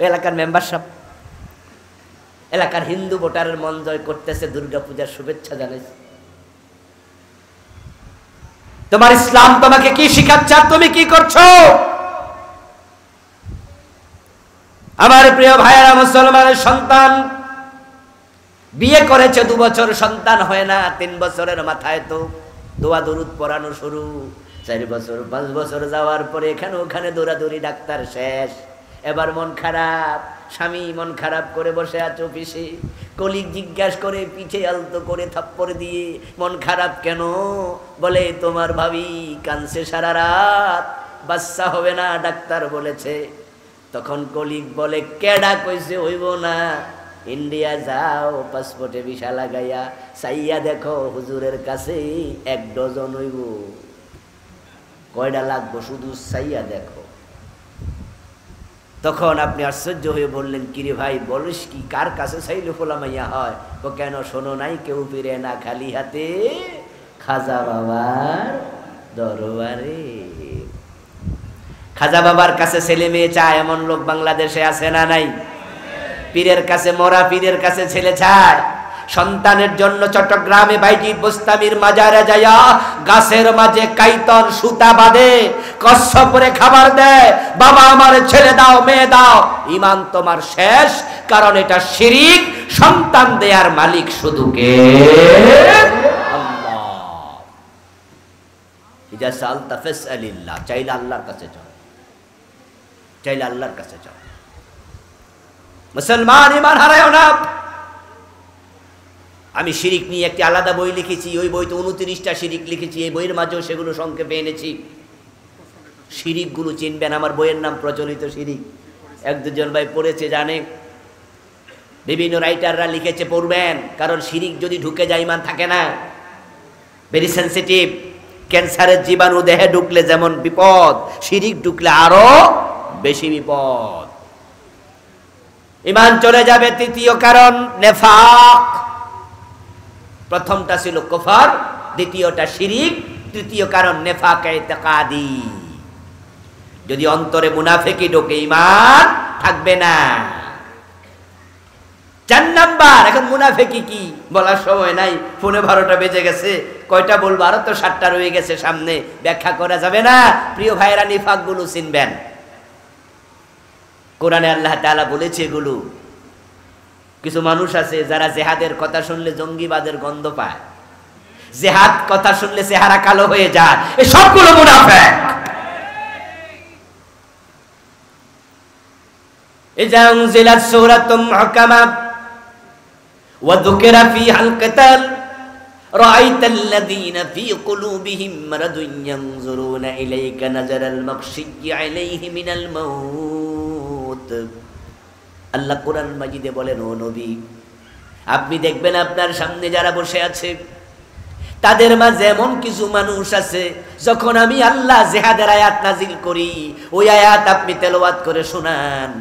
এলাকার মেম্বারশিপ, এলাকার হিন্দু ভোটারের মন জয় করতেছে, দুর্গা পূজার শুভেচ্ছা জানাইছে। তোমার ইসলাম তোমাকে কি শিখাচ্ছে আর তুমি কি করছো? আমার প্রিয় ভাইয়েরা, মুসলমানের সন্তান বিয়ে করেছে 2 বছর, সন্তান হয় না, 3 বছরের মাথায় তো দোয়া দরুদ পড়ানো শুরু, 4 বছর 5 বছর যাওয়ার পরে এখানে ওখানে দৌড়াদৌড়ি, ডাক্তার শেষ। এবার মন খারাপ, স্বামী মন খারাপ করে বসে আছে অফিসে, কলিগ জিজ্ঞাসা করে পিঠে আলতো করে থাপ্পড় দিয়ে, মন খারাপ কেন? বলে তোমার ভাবি কাঁদছে সারা রাত, বাচ্চা হবে না ডাক্তার বলেছে। তখন কলিগ বলে, কেডা কইছে হইব না? ইন্ডিয়া যাও, পাসপোর্টে ভিসা লাগাইয়া চাইয়া দেখো, হুজুরের কাছে 1 ডজন হইব। কয়টা লাগবো? শুধু চাইয়া দেখো। তখন আপনি আশ্চর্য হয়ে বললেন, কিরে ভাই বলিস কি, কার কাছে চাইলে ফোলা মাইয়া হয়? ও কেন শোনো নাই, কেউ ফিরে না খালি হাতে, খাজা বাবার দরবারে। খাজা বাবার কাছে ছেলে মেয়ে চায় এমন লোক বাংলাদেশে আছে না নাই? পীরের কাছে, মরা পীরের কাছে ছেলে চায়। সন্তানের জন্য চট্টগ্রামে বাইজিদ বোস্তামির মাজারে যায়া গাছের মাঝে কাইতন সুতা বাঁধে, কচ্ছপরে খাবার দেয়, বাবা আমার ছেলে দাও, মেয়ে দাও, ঈমান তোমার শেষ, কারণ এটা শিরিক। সন্তান দেয়ার মালিক শুধু কে? আল্লাহ। ইজা সালতা ফাসআলিল্লাহ, চাইলে আল্লাহর কাছে চাও। চাইলে আল্লাহর কাছে যাও। মুসলমান ঈমান হারায়ও না। আমি শিরিক নিয়ে একটি আলাদা বই লিখেছি, ওই বইতে 29টা শিরিক লিখেছি, এই বইয়ের মাঝেও সেগুলো সংক্ষেপে এনেছি। শিরিকগুলো চিনবেন, আমার বইয়ের নাম প্রচলিত শিরিক। এক দুজন ভাই পড়েছে জানে, বিভিন্ন রাইটাররা লিখেছে, পড়বেন, কারণ শিরিক যদি ঢুকে যায় ঈমান থাকে না। Very sensitive. ক্যান্সারের জীবাণু দেহে ঢুকলে যেমন বিপদ, শিরিক ঢুকলে আরো বেশি বিপদ। ঈমান চলে যাবে। তৃতীয় কারণ নেফাক। প্রথমটা ছিল কুফর, দ্বিতীয়টা শিরিক, তৃতীয় কারণ নেফাক ইতিকাদি। যদি অন্তরে মুনাফিকি ঢোকে ঈমান থাকবে না। 4 নাম্বার, এখন মুনাফিকি কি বলার সময় নাই, 12টা বেজে গেছে, কয়টা বলবো, আরো তো 7টা রয়ে গেছে সামনে, ব্যাখ্যা করা যাবে না। প্রিয় ভাইরা, নিফাক গুলো চিনবেন। কোরআনে আল্লাহ তাআলা বলেছে এগুলো। কিছু মানুষ আছে যারা জেহাদের কথা শুনলে জঙ্গিবাদের গন্ধ পায়, জেহাদ কথা শুনলে চেহারা কালো হয়ে যায়, এই সবগুলো মুনাফিক। ইযা উনজিলাত সূরাতুম মুহকামা ওয়া যুকিরা ফীহাল কিতাল রাআইতাল লাযীনা ফী কুলুবিহিম মারাদুন ইয়ানজুরুনা ইলাইকা নাজারাল মাগশিয়্যি আলাইহি মিনাল মাউত। আল্লাহ কোরআন মাজিদে বলেন, ও নবী, আপনি দেখবেন আপনার সামনে যারা বসে আছে তাদের মাঝে এমন কিছু মানুষ আছে, যখন আমি আল্লাহ জিহাদের আয়াত নাজিল করি, ওই আয়াত আপনি তেলাওয়াত করে শোনান,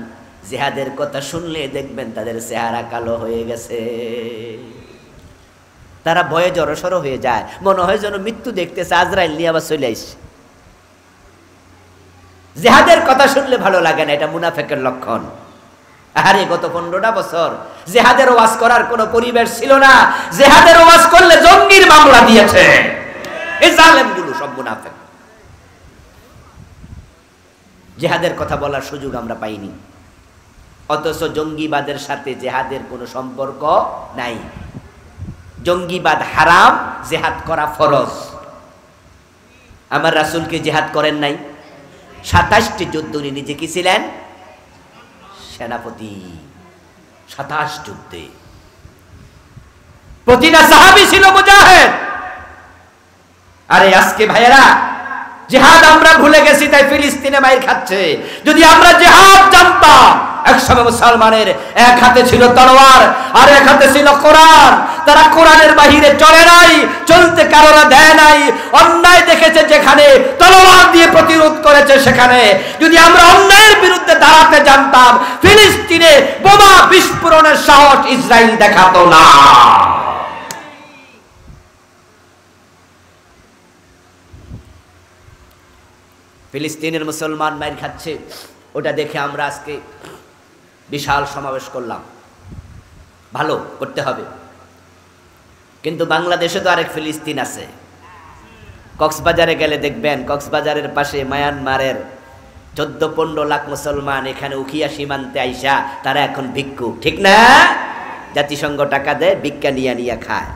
জিহাদের কথা শুনলে দেখবেন তাদের চেহারা কালো হয়ে গেছে, তারা ভয়ে জড়সড় হয়ে যায়, মনে হয় যেন মৃত্যু দেখতেছে, আজরাইল নিয়ে আবার চলে আসছে। জিহাদের কথা শুনলে ভালো লাগে না, এটা মুনাফিকের লক্ষণ। আরে গত 15টা বছর জিহাদের ওয়াজ করার কোনো পরিবেশ ছিল না, জিহাদের ওয়াজ করলে জঙ্গির মামলা দিয়েছে। এই জালেমগুলো সব মুনাফিক। জিহাদের কথা বলার সুযোগ আমরা পাইনি, অথচ জঙ্গিবাদের সাথে জিহাদের কোনো সম্পর্ক নাই। জঙ্গিবাদ হারাম, জিহাদ করা ফরজ। আমার রাসূলকে জিহাদ করেন নাই? 27টি যুদ্ধ উনি নিজে কি ছিলেন? সেনাপতি। 27 যুদ্ধে প্রতিটা সাহাবী ছিল মুজাহিদ। আরে আজকে ভাইয়েরা, জিহাদ আমরা ভুলে গেছি, তাই ফিলিস্তিনে মাইর খাচ্ছে। যদি আমরা জিহাদ জানতাম, একসময় মুসলমানের এক হাতে ছিল তলোয়ার আর এক হাতে ছিল কোরআন। তারা কোরআনের বাহিরে চলে নাই, চলতে কারোরা দেয় নাই। অন্যায় দেখেছে যেখানে, তলোয়ার দিয়ে প্রতিরোধ করেছে সেখানে। যদি আমরা অন্যায়ের বিরুদ্ধে দাঁড়াতে জানতাম, ফিলিস্তিনে বোমা বিস্ফোরণের সাহস ইসরায়েল দেখাতো না। ফিলিস্তিনের মুসলমান মাইর খাচ্ছে, ওটা দেখে আমরা আজকে বিশাল সমাবেশ করলাম। ভালো করতে হবে, কিন্তু বাংলাদেশে তো আরেক ফিলিস্তিন আছে। কক্সবাজারে গেলে দেখবেন, কক্সবাজারের পাশে মায়ানমারের 14-15 লাখ মুসলমান এখানে উখিয়া সীমান্তে আইসা তারা এখন ভিক্ষুক, ঠিক না? জাতিসংঘ টাকা দেয়, ভিক্ষা নিয়ে নিয়ে খায়।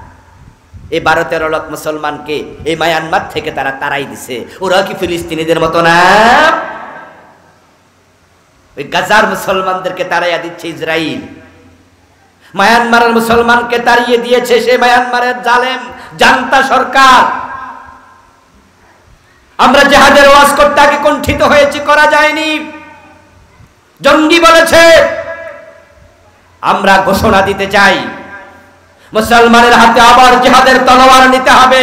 এই 12-13 লাখ মুসলমানকে এই মায়ানমার থেকে তারা তাড়াই দিছে। ওরা কি ফিলিস্তিনিদের মতো না? ওই গাজার মুসলমানদেরকে তাড়াইয়া দিচ্ছে ইসরায়েল। মায়ানমারের মুসলমানকে তাড়িয়ে দিয়েছে সে মায়ানমারের জালেম জান্তা সরকার। আমরা জিহাদের ওয়াজ করতে আগে কুণ্ঠিত হয়েছি, করা যায়নি। জঙ্গি বলেছে, আমরা ঘোষণা দিতে চাই, মুসলমানের হাতে আবার জিহাদের তলোয়ার নিতে হবে।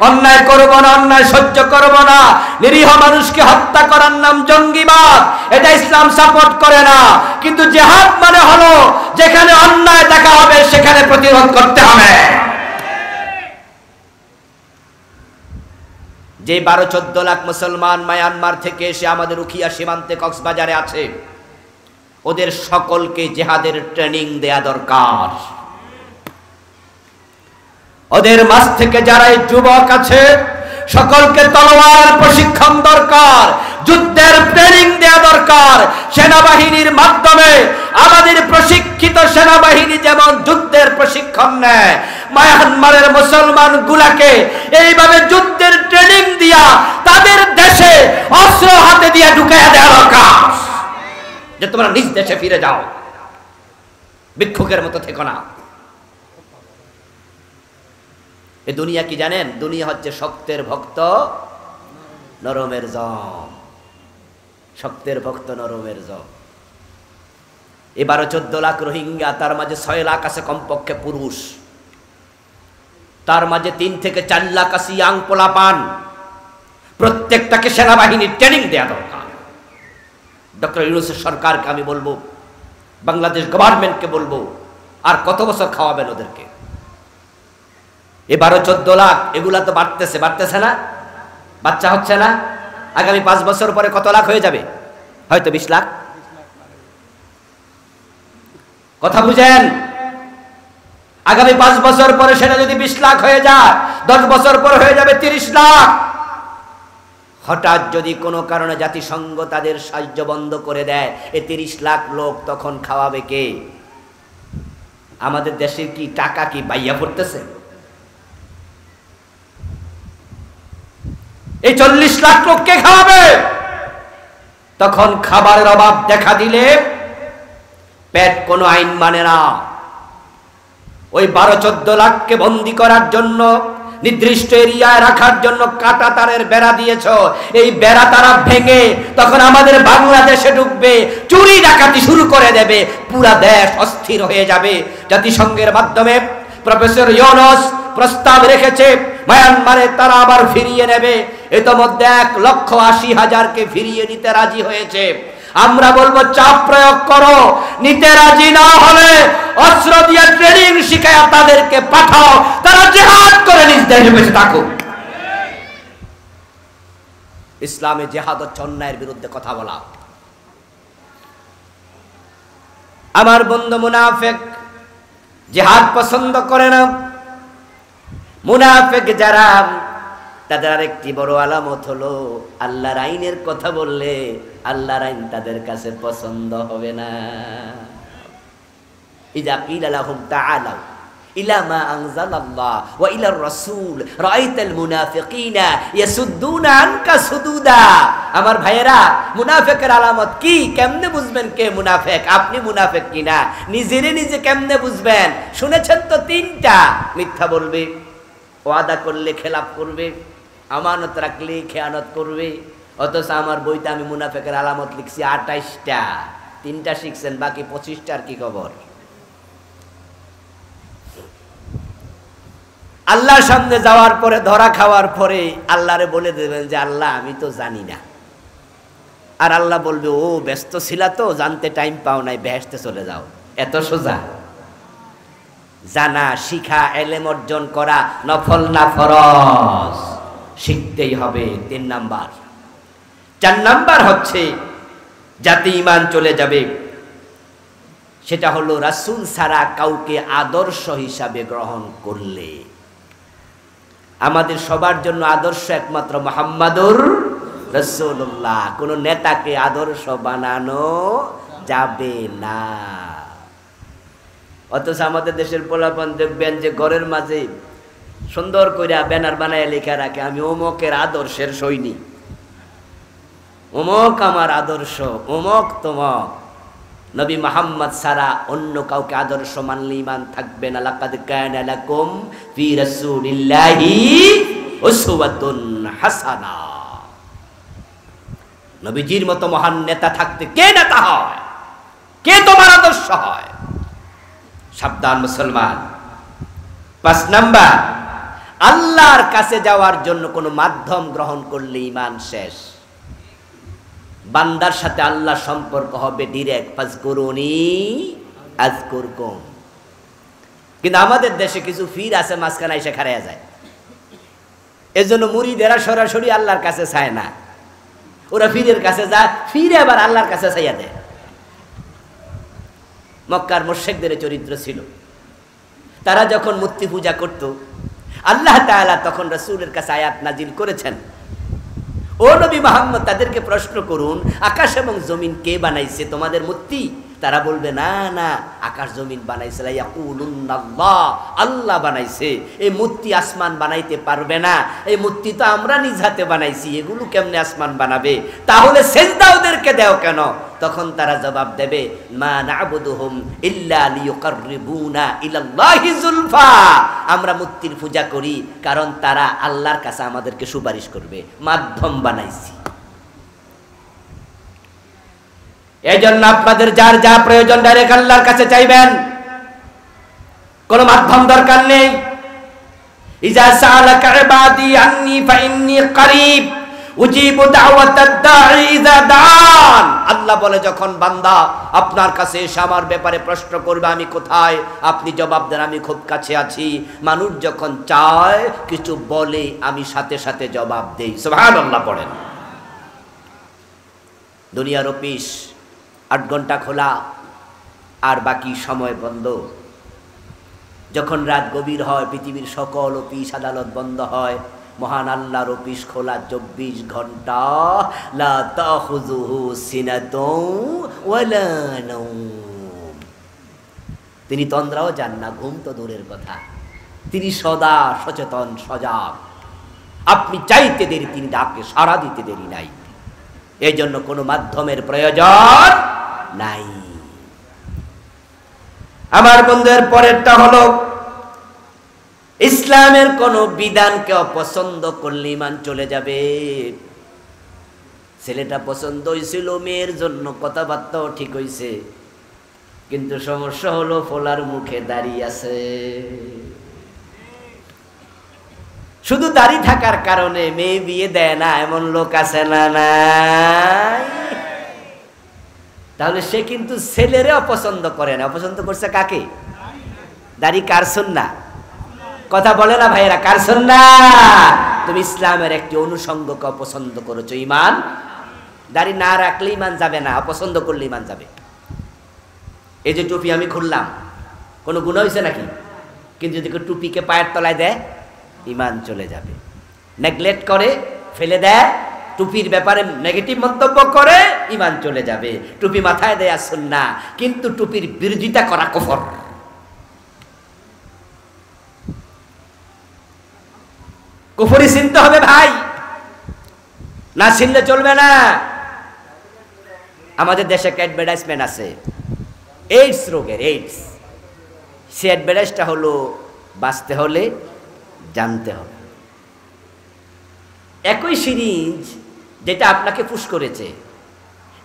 অন্যায় করব না, অন্যায় সহ্য করব না। নিরীহ মানুষকে হত্যা করার নাম জঙ্গিবাদ, এটা ইসলাম সাপোর্ট করে না। কিন্তু জিহাদ মানে হলো যেখানে অন্যায় দেখা হবে সেখানে প্রতিরোধ করতে হবে। যে 12-14 লাখ মুসলমান মায়ানমার থেকে এসে আমাদের উখিয়া সীমান্তে কক্সবাজারে আছে, ওদের সকলকে জিহাদের ট্রেনিং দেয়া দরকার। ওদের মাঝ থেকে যারা এই যুবক আছে সকলকে তলোয়ার প্রশিক্ষণ দরকার, যুদ্ধের ট্রেনিং দেয়া দরকার। সেনাবাহিনীর মাধ্যমে আমাদের প্রশিক্ষিত সেনাবাহিনী যেমন যুদ্ধের প্রশিক্ষণ নেয়, মায়ানমারের মুসলমান গুলাকে এইভাবে যুদ্ধের ট্রেনিং দিয়া তাদের দেশে অস্ত্র হাতে দিয়ে ঢুকাইয়া দেওয়া দরকার। যে তোমরা নিজ দেশে ফিরে যাও, ভিক্ষুকের মতো থেকো না। এ দুনিয়া কি জানেন? দুনিয়া হচ্ছে শক্তের ভক্ত নরমের জম, শক্তের ভক্ত নরমের জম। 12-14 লাখ রোহিঙ্গা, তার মাঝে 6 লাখ আছে কমপক্ষে পুরুষ, তার মাঝে 3 থেকে 4 লাখ আছে ইয়াং পোলাপান। প্রত্যেকটাকে সেনাবাহিনীর ট্রেনিং দেওয়া দরকার। ডক্টর ইউনূসের সরকারকে আমি বলবো, বাংলাদেশ গভর্নমেন্টকে বলবো, আর কত বছর খাওয়াবেন ওদেরকে? 12-14 লাখ, এগুলা তো বাড়তেছে না? বাচ্চা হচ্ছে না? আগামী 5 বছর পরে কত লাখ হয়ে যাবে? হয়তো 20 লাখ। কথা বুঝেন? আগামী 5 বছর পরে সেটা যদি 20 লাখ হয়ে যায়, 10 বছর পরে হয়ে যাবে 30 লাখ। হঠাৎ যদি কোনো কারণে জাতিসংঘ তাদের সাহায্য বন্ধ করে দেয়, এই 30 লাখ লোক তখন খাওয়াবে কে? আমাদের দেশের কি টাকা কি বাইয়া পড়তেছে? এই 40 লাখ লোক কে খাওয়াবে? তখন খাবারের অভাব দেখা দিলে পেট কোনো আইন মানে না। ওই 12-14 লাখকে বন্দী করার জন্য, নির্দিষ্ট এরিয়ায় রাখার জন্য কাটা তারের বেড়া দিয়েছ। এই বেড়া তারা ভেঙে তখন আমাদের বাংলাদেশে ঢুকবে, চুরি ডাকাতি শুরু করে দেবে, পুরা দেশ অস্থির হয়ে যাবে। জাতিসংঘের মাধ্যমে প্রফেসর ইউনূস প্রস্তাব রেখেছে, মায়ানমারে তারা আবার ফিরিয়ে নেবে। ইতোমধ্যে 1,80,000কে ফিরিয়ে নিতে রাজি হয়েছে। আমরা বলবো চাপ প্রয়োগ করো, নিতে রাজি না হলে অস্ত্র দিয়ে ট্রেনিং শিখায় তাদেরকে পাঠাও, তারা জিহাদ করে নিজ দেশে বেঁচে থাকুক। ইসলামে জিহাদ হচ্ছে অন্যায়ের বিরুদ্ধে কথা বলা। আমার বন্ধু মুনাফিক জিহাদ পছন্দ করে না। মুনাফিক যারা, তাদের আরেকটি বড় আলামত হলো আল্লাহর আইনের কথা বললে আল্লাহর আইন তাদের কাছে পছন্দ হবে না। ইযা কিলা লাহুম তাআলাউ ইলা মা আনজালাল্লাহ ওয়া ইলার রাসূল রাআইতাল মুনাফিকিনা ইয়াসুদ্দুনা আনকা সুদুদা। আমার ভাইয়েরা, মুনাফিকের আলামত কি? কেমনে বুঝবেন কে মুনাফিক? আপনি মুনাফিক কিনা নিজেরে নিজে কেমনে বুঝবেন? শুনেছেন তো 3টা। মিথ্যা বলবে, ওয়াদা করলে খেলাপ করবে, আমানত রাখলে খেয়ানত করবে। অথচ আমার বইতে আমি মুনাফিকের আলামত লিখছি 28টা, 3টা শিখছেন, বাকি 25টার কি খবর? আল্লাহর সামনে যাওয়ার পরে, ধরা খাওয়ার পরে আল্লাহরে বলে দেবেন যে আল্লাহ আমি তো জানি না। আর আল্লাহ বলবে ও ব্যস্ত ছিলা তো, জানতে টাইম পাও নাই, বেহেশতে চলে যাও। এত সোজা? জানা, শিখা, এলেম অর্জন করা নফল না ফরজ? শিখতেই হবে। 3 নাম্বার। 4 নাম্বার হচ্ছে জাতি ঈমান চলে যাবে, সেটা হলো রাসূল ছাড়া কাউকে আদর্শ হিসাবে গ্রহণ করলে। আমাদের সবার জন্য আদর্শ একমাত্র মুহাম্মাদুর রাসূলুল্লাহ। কোন নেতাকে আদর্শ বানানো যাবে না। অথচ আমাদের দেশের পোলাপান দেখবেন যে ঘরের মাঝে সুন্দর করে ব্যানার বানায় লেখা রাখে, আমি অমুকের আদর্শের সৈনিক, অমুক আমার আদর্শ, অমুক তমক। নবী মুহাম্মদ ছাড়া অন্য কাউকে আদর্শ মানলে ঈমান থাকবে না। লাকাদ কানা লাকুম ফি রাসূলিল্লাহি উসওয়াতুন হাসানা। নবীজির মতো মহান নেতা থাকতে কে নেতা হয়? কে তোমার আদর্শ হয়? সাবধান মুসলমান। 5 নাম্বার, আল্লাহর কাছে যাওয়ার জন্য কোনো মাধ্যম গ্রহণ করলে ঈমান শেষ। বান্দার সাথে আল্লাহর সম্পর্ক হবে ডিরেক্ট, ফাজকুরুনি আযকুরকুম। কিন্তু আমাদের দেশে কিছু ফির আছে, মাঝখানে এসে খাড়াইয়া যায়। এজন্য মুরিদেরা সরাসরি আল্লাহর কাছে চায় না, ওরা ফিরের কাছে যায়, ফিরে আবার আল্লাহর কাছে চাইয়া দেয়। মক্কার মুশরিকদের চরিত্র ছিল, তারা যখন মূর্তি পূজা করত, আল্লাহ তাআলা তখন রাসূলের কাছে আয়াত নাজিল করেছেন, ও নবী মুহাম্মদ তাদেরকে প্রশ্ন করুন, আকাশ এবং জমিন কে বানাইছে? তোমাদের মূর্তি? তারা বলবে না না, আকাশ জমিন বানাইছে, ইয়াকুলুনাল্লাহ, আল্লাহ বানাইছে। এই মূর্তি আসমান বানাইতে পারবে না, এই মূর্তি তো আমরা নিজ হাতে বানাইছি, এগুলো কেমনে আসমান বানাবে? তাহলে সেজদা ওদেরকে দাও কেন? তখন তারা জবাব দেবে মা না'বুদুহুম ইল্লা লিয়ুকাররিবুনা ইলাল্লাহি যুলফা, আমরা মূর্তির পূজা করি কারণ তারা আল্লাহর কাছে আমাদেরকে সুপারিশ করবে, মাধ্যম বানাইছি। এই জন্য আপনাদের যার যা প্রয়োজন ডাইরেক্ট আল্লাহর কাছে চাইবেন, কোনো মাধ্যম দরকার নেই। ইজা সাআলাকা ইবাদি আন্নী ফাইন্নী করিব উজিবু দাওয়াতাদ দাঈ ইযা দাআন। আল্লাহ বলে যখন বান্দা আপনার কাছে এসে আমার ব্যাপারে প্রশ্ন করবে আমি কোথায়, আপনি জবাব দেন আমি খুব কাছে আছি। মানুষ যখন চায় কিছু বলে আমি সাথে সাথে জবাব দেই। সুবহানাল্লাহ পড়েন। দুনিয়ার অফিস 8 ঘন্টা খোলা আর বাকি সময় বন্ধ। যখন রাত গভীর হয় পৃথিবীর সকল অফিস আদালত বন্ধ হয়, মহান আল্লাহর অফিস খোলা 24 ঘন্টা। লা তাখুযুহু সিনাতুন ওয়ালা নাওম। তিনি তন্দ্রাও যান না, ঘুম তো দূরের কথা, তিনি সদা সচেতন সজাগ। আপনি চাইতে দেরি তিনি ডাকে সাড়া দিতে দেরি নাই। এই জন্য কোনো মাধ্যমের প্রয়োজন নাই। আমার বন্ধুদের পরেরটা হলো ইসলামের কোন বিধানকে অপছন্দ করলে ঈমান চলে যাবে। ছেলেটা পছন্দ হয়েছিল মেয়ের জন্য, কথাবার্তাও ঠিক হয়েছে, কিন্তু সমস্যা হলো ফোলার মুখে দাঁড়িয়ে আছে। শুধু দাড়ি থাকার কারণে মেয়ে বিয়ে দেয় না, এমন লোক আছে না নাই? তাহলে সে কিন্তু ছেলেরে অপছন্দ করে না। অপছন্দ করছে কাকে? দাড়ি কার সুন্নাহ? কথা বলে না ভাইয়েরা, কার সুন্নাহ? তুমি ইসলামের একটি অনুষঙ্গকে অপছন্দ করেছো। ঈমান দাড়ি না রাখলে ঈমান যাবে না, অপছন্দ করলে ঈমান যাবে। এই যে টুপি আমি খুললাম, কোনো গুনাহ হয়েছে নাকি? কিন্তু যদি টুপিকে পায়ের তলায় দেয় ঈমান চলে যাবে। নেগলেক্ট করে ফেলে দেয়, টুপির ব্যাপারে নেগেটিভ মন্তব্য করে, ঈমান চলে যাবে। টুপি মাথায় দেয়া সুন্নাহ, কিন্তু টুপির বিরোধিতা করা কুফর। কুফরি চিনতে হবে ভাই, না চিনলে চলবে না। আমাদের দেশে একটা অ্যাডভার্টাইজমেন্ট আছে এইডস রোগের, এইডস। সে অ্যাডভার্টাইজটা হলো বাঁচতে হলে জানতে হবে। একই সিরিঞ্জ যেটা আপনাকে ফুস করেছে,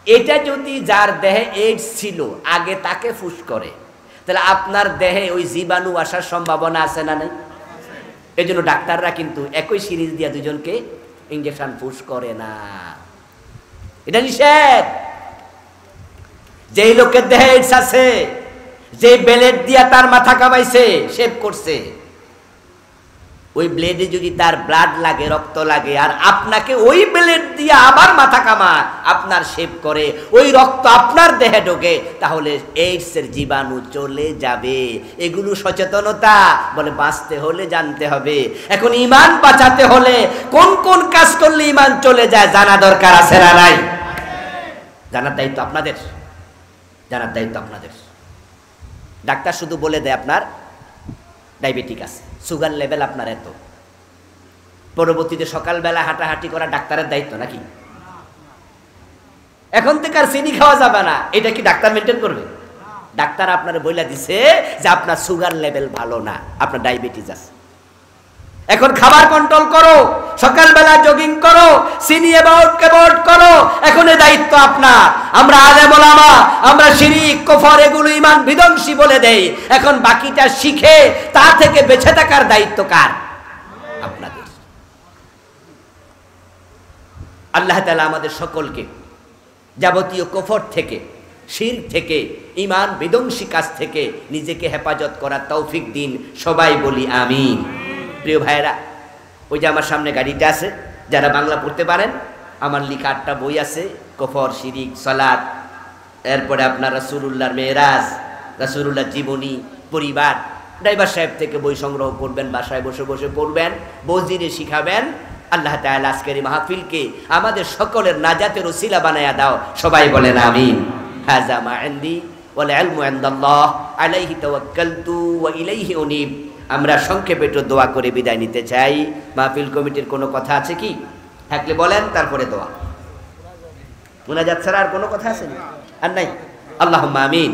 এটা যদি যার দেহে এইডস ছিল আগে তাকে ফুস করে, তাহলে আপনার দেহে ওই জীবাণু আসার সম্ভাবনা আছে না নাই? এই জন্য ডাক্তাররা কিন্তু একই সিরিঞ্জ দিয়ে দুজনকে ইঞ্জেকশন ফুস করে না, এটা নিষেধ। যেই লোকের দেহে এইডস আছে, যে ব্লেড দিয়া তার মাথা কামাইছে, শেভ করছে, ওই ব্লেডে যদি তার ব্লাড লাগে, রক্ত লাগে, আর আপনাকে ওই ব্লেড দিয়ে আবার মাথা কামায়, আপনার শেভ করে, ওই রক্ত আপনার দেহে ঢোকে, তাহলে এইডস এর জীবাণু চলে যাবে। এগুলো সচেতনতা বলে। বাঁচতে হলে জানতে হবে। এখন ঈমান বাঁচাতে হলে কোন কোন কাজ করলে ঈমান চলে যায় জানা দরকার আছে না নাই? জানার দায়িত্ব আপনাদের, জানার দায়িত্ব আপনাদের। ডাক্তার শুধু বলে দেয় আপনার ডায়াবেটিক আছে, সুগার লেভেল আপনার এত, পরবর্তীতে সকালবেলা হাঁটাহাঁটি করা ডাক্তারের দায়িত্ব নাকি? এখন থেকে আর চিনি খাওয়া যাবে না, এটা কি ডাক্তার মেনটেন করবে? ডাক্তার আপনার বইলা দিছে যে আপনার সুগার লেভেল ভালো না, আপনার ডায়াবেটিস আছে, এখন খাবার কন্ট্রোল করো, সকালবেলা জগিং করো, চিনি অ্যাভয়েড করো। এখন এই দায়িত্ব আপনার। আমরা আলেম ওলামা, আমরা শিরক কুফর এগুলো ঈমান বিধ্বংসী বলে দেই। এখন বাকিটা শিখে তা থেকে বেঁচে থাকার দায়িত্ব কার? আপনাদের। আল্লাহ তাআলা আমাদের সকলকে যাবতীয় কুফর থেকে, শিরক থেকে, ঈমান বিধ্বংসী কাজ থেকে নিজেকে হেফাজত করার তৌফিক দিন। সবাই বলি আমিন। প্রিয় ভাইয়েরা, ওই যে আমার সামনে গাড়িটা আছে, যারা বাংলা পড়তে পারেন, আমার লেখা 8টা বই আছে, কুফর, শিরক, সালাত, এরপরে আপনার রাসূলুল্লাহর মেরাজ, রাসূলুল্লাহর জীবনী, পরিবার। ড্রাইভার সাহেব থেকে বই সংগ্রহ করবেন, বাসায় বসে বসে পড়বেন, বজিরে শিখাবেন। আল্লাহ তাআলা আজকের এই মাহফিলকে আমাদের সকলের নাজাতের ওসিলা বানায়া দাও। সবাই বলেন আমিন। হাযা মা ইনদি ওয়াল ইলমু ইনদাল্লাহ আলাইহি তাওয়াক্কালতু ওয়া ইলাইহি উনীব। আমরা সংক্ষেপে একটু দোয়া করে বিদায় নিতে চাই। মাহফিল কমিটির কোনো কথা আছে কি? থাকলে বলেন, তারপরে দোয়া। মুনাজাত ছাড়া আর কোনো কথা আছে না? আর নাই? আল্লাহুম্মা আমিন।